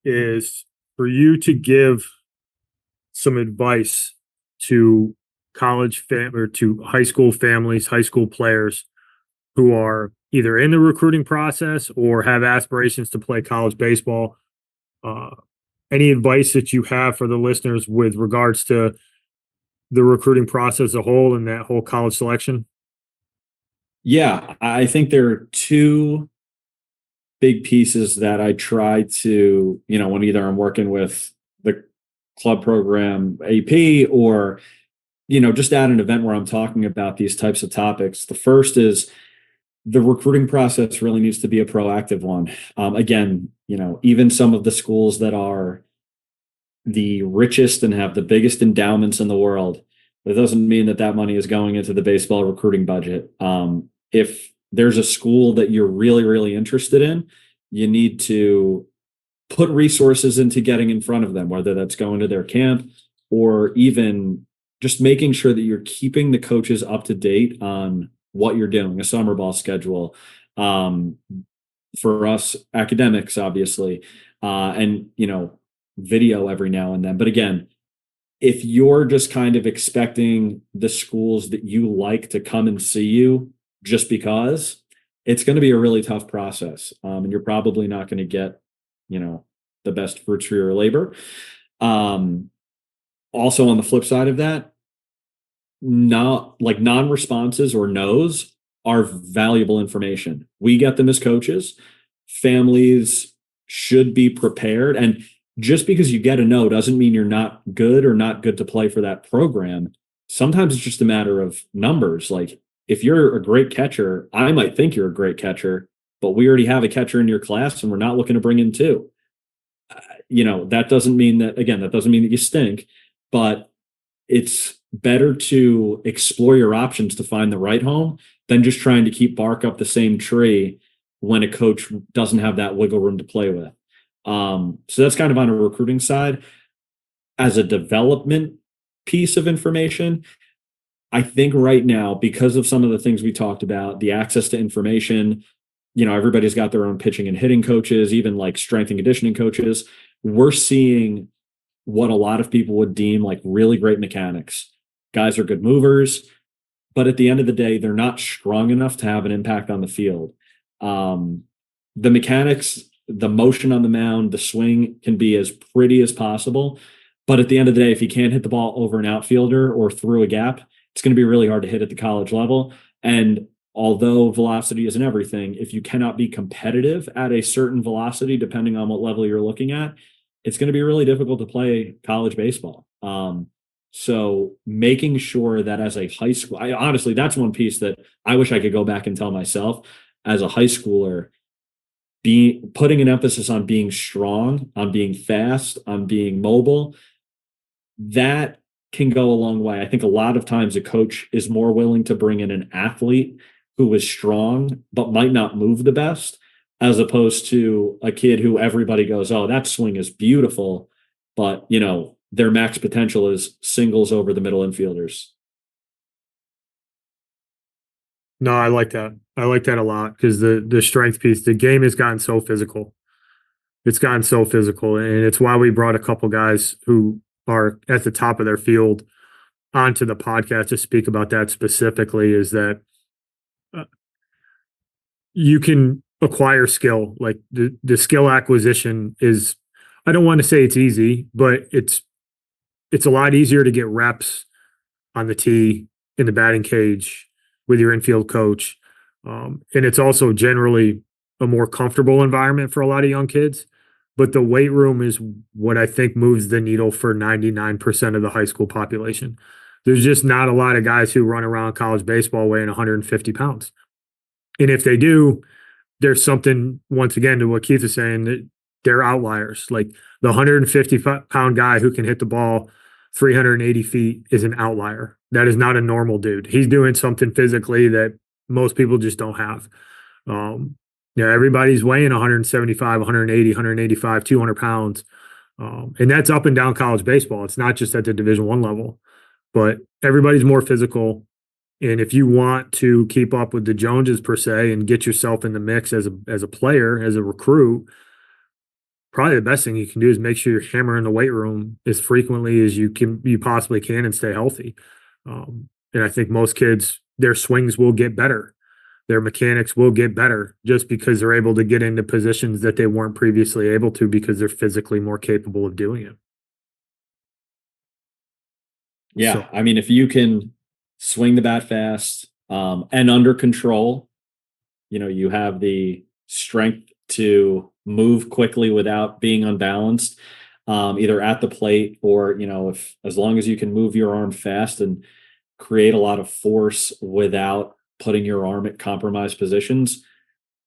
is for you to give some advice to college or to high school families, high school players who are either in the recruiting process or have aspirations to play college baseball. Any advice that you have for the listeners with regards to the recruiting process as a whole and that whole college selection? Yeah, I think there are two big pieces that I try to, you know, when either I'm working with the club program AP or, you know, just at an event where I'm talking about these types of topics. The first is the recruiting process really needs to be a proactive one. Again, you know, even some of the schools that are the richest and have the biggest endowments in the world, that doesn't mean that that money is going into the baseball recruiting budget. If there's a school that you're really, really interested in, you need to put resources into getting in front of them, whether that's going to their camp or even just making sure that you're keeping the coaches up to date on what you're doing, a summer ball schedule. For us, academics, obviously, and, you know, video every now and then. But again, if you're just kind of expecting the schools that you like to come and see you just because, it's going to be a really tough process. And you're probably not going to get, you know, the best fruits for your labor. Also on the flip side of that, non-responses or no's are valuable information. We get them as coaches. Families should be prepared. And just because you get a no doesn't mean you're not good or not good to play for that program. Sometimes it's just a matter of numbers. Like, if you're a great catcher, I might think you're a great catcher, but we already have a catcher in your class and we're not looking to bring in two. You know, that doesn't mean that you stink, but it's better to explore your options to find the right home than just trying to keep bark up the same tree when a coach doesn't have that wiggle room to play with. So that's kind of on a recruiting side. As a development piece of information, I think right now, because of some of the things we talked about, the access to information, everybody's got their own pitching and hitting coaches, even like strength and conditioning coaches. We're seeing what a lot of people would deem like really great mechanics. Guys are good movers, but at the end of the day, they're not strong enough to have an impact on the field. The mechanics, the motion on the mound, the swing can be as pretty as possible. But at the end of the day, if you can't hit the ball over an outfielder or through a gap, it's going to be really hard to hit at the college level. And although velocity isn't everything, if you cannot be competitive at a certain velocity, depending on what level you're looking at, it's going to be really difficult to play college baseball. So making sure that as a high school, honestly, that's one piece that I wish I could go back and tell myself as a high schooler, putting an emphasis on being strong, on being fast, on being mobile, that can go a long way. I think a lot of times a coach is more willing to bring in an athlete who is strong but might not move the best, as opposed to a kid who everybody goes, oh, that swing is beautiful, but their max potential is singles over the middle infielders. No, I like that. I like that a lot because the strength piece, the game has gotten so physical. It's gotten so physical, and it's why we brought a couple guys who are at the top of their field onto the podcast to speak about that specifically. Is that you can acquire skill, like the skill acquisition is. I don't want to say it's easy, but it's a lot easier to get reps on the tee in the batting cage with your infield coach. And it's also generally a more comfortable environment for a lot of young kids. But the weight room is what I think moves the needle for 99% of the high school population. There's just not a lot of guys who run around college baseball weighing 150 pounds. And if they do, there's something, once again, to what Keith is saying, that they're outliers. Like the 150-pound guy who can hit the ball 380 feet is an outlier. That is not a normal dude. He's doing something physically that most people just don't have. Everybody's weighing 175, 180, 185, 200 pounds. And that's up and down college baseball. It's not just at the Division I level, but everybody's more physical. And if you want to keep up with the Joneses per se and get yourself in the mix as a player, as a recruit, probably the best thing you can do is make sure you're hammering the weight room as frequently as you possibly can and stay healthy. And I think most kids, their swings will get better. Their mechanics will get better just because they're able to get into positions that they weren't previously able to because they're physically more capable of doing it. Yeah. So, I mean, if you can swing the bat fast and under control, you have the strength to move quickly without being unbalanced, either at the plate or, if as long as you can move your arm fast and create a lot of force without putting your arm at compromised positions,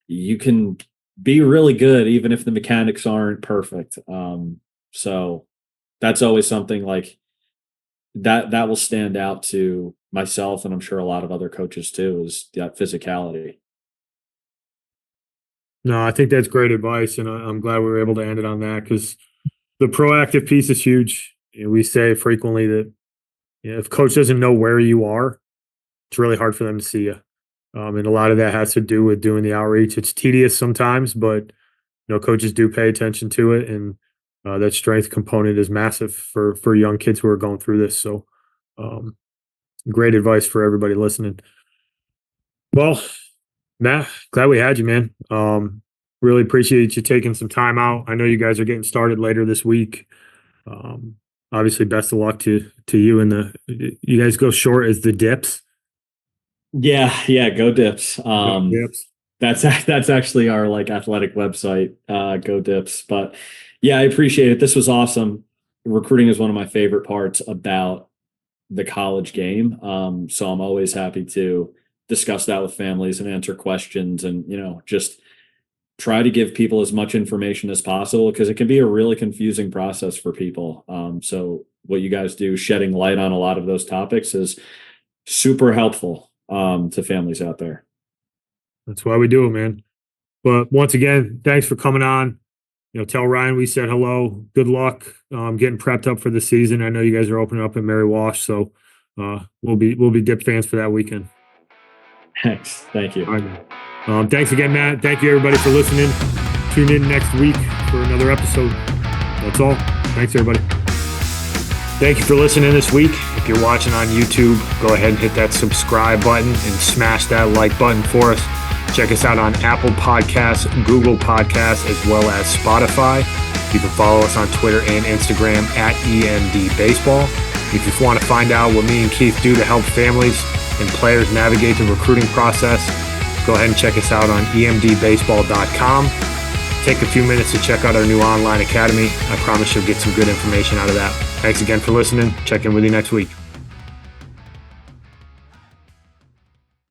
you can be really good even if the mechanics aren't perfect. So that's always something like that will stand out to myself, and I'm sure a lot of other coaches too, is that physicality. no, I think that's great advice, and I'm glad we were able to end it on that because the proactive piece is huge. We say frequently that if coach doesn't know where you are, it's really hard for them to see you. And a lot of that has to do with doing the outreach. It's tedious sometimes, but coaches do pay attention to it, and that strength component is massive for young kids who are going through this. So, great advice for everybody listening. Well, Matt, glad we had you, man. Really appreciate you taking some time out. I know you guys are getting started later this week. Um, Obviously, best of luck to you and you guys go short as the Dips. Yeah, go Dips. Dips. That's actually our like athletic website, Go Dips. But yeah, I appreciate it. This was awesome. Recruiting is one of my favorite parts about the college game. So I'm always happy to discuss that with families and answer questions and, just try to give people as much information as possible because it can be a really confusing process for people. So what you guys do, shedding light on a lot of those topics, is super helpful to families out there. That's why we do it, man. But once again, thanks for coming on. tell Ryan we said hello. Good luck getting prepped up for the season. I know you guys are opening up in Mary Wash, so we'll be Dip fans for that weekend. Thanks. Thank you. All right. Thanks again, Matt. Thank you, everybody, for listening. Tune in next week for another episode. That's all. Thanks, everybody. Thank you for listening this week. If you're watching on YouTube, go ahead and hit that subscribe button and smash that like button for us. Check us out on Apple Podcasts, Google Podcasts, as well as Spotify. You can follow us on Twitter and Instagram at EMD Baseball. If you want to find out what me and Keith do to help families and players navigate the recruiting process, go ahead and check us out on emdbaseball.com. Take a few minutes to check out our new online academy. I promise you'll get some good information out of that. Thanks again for listening. Check in with you next week.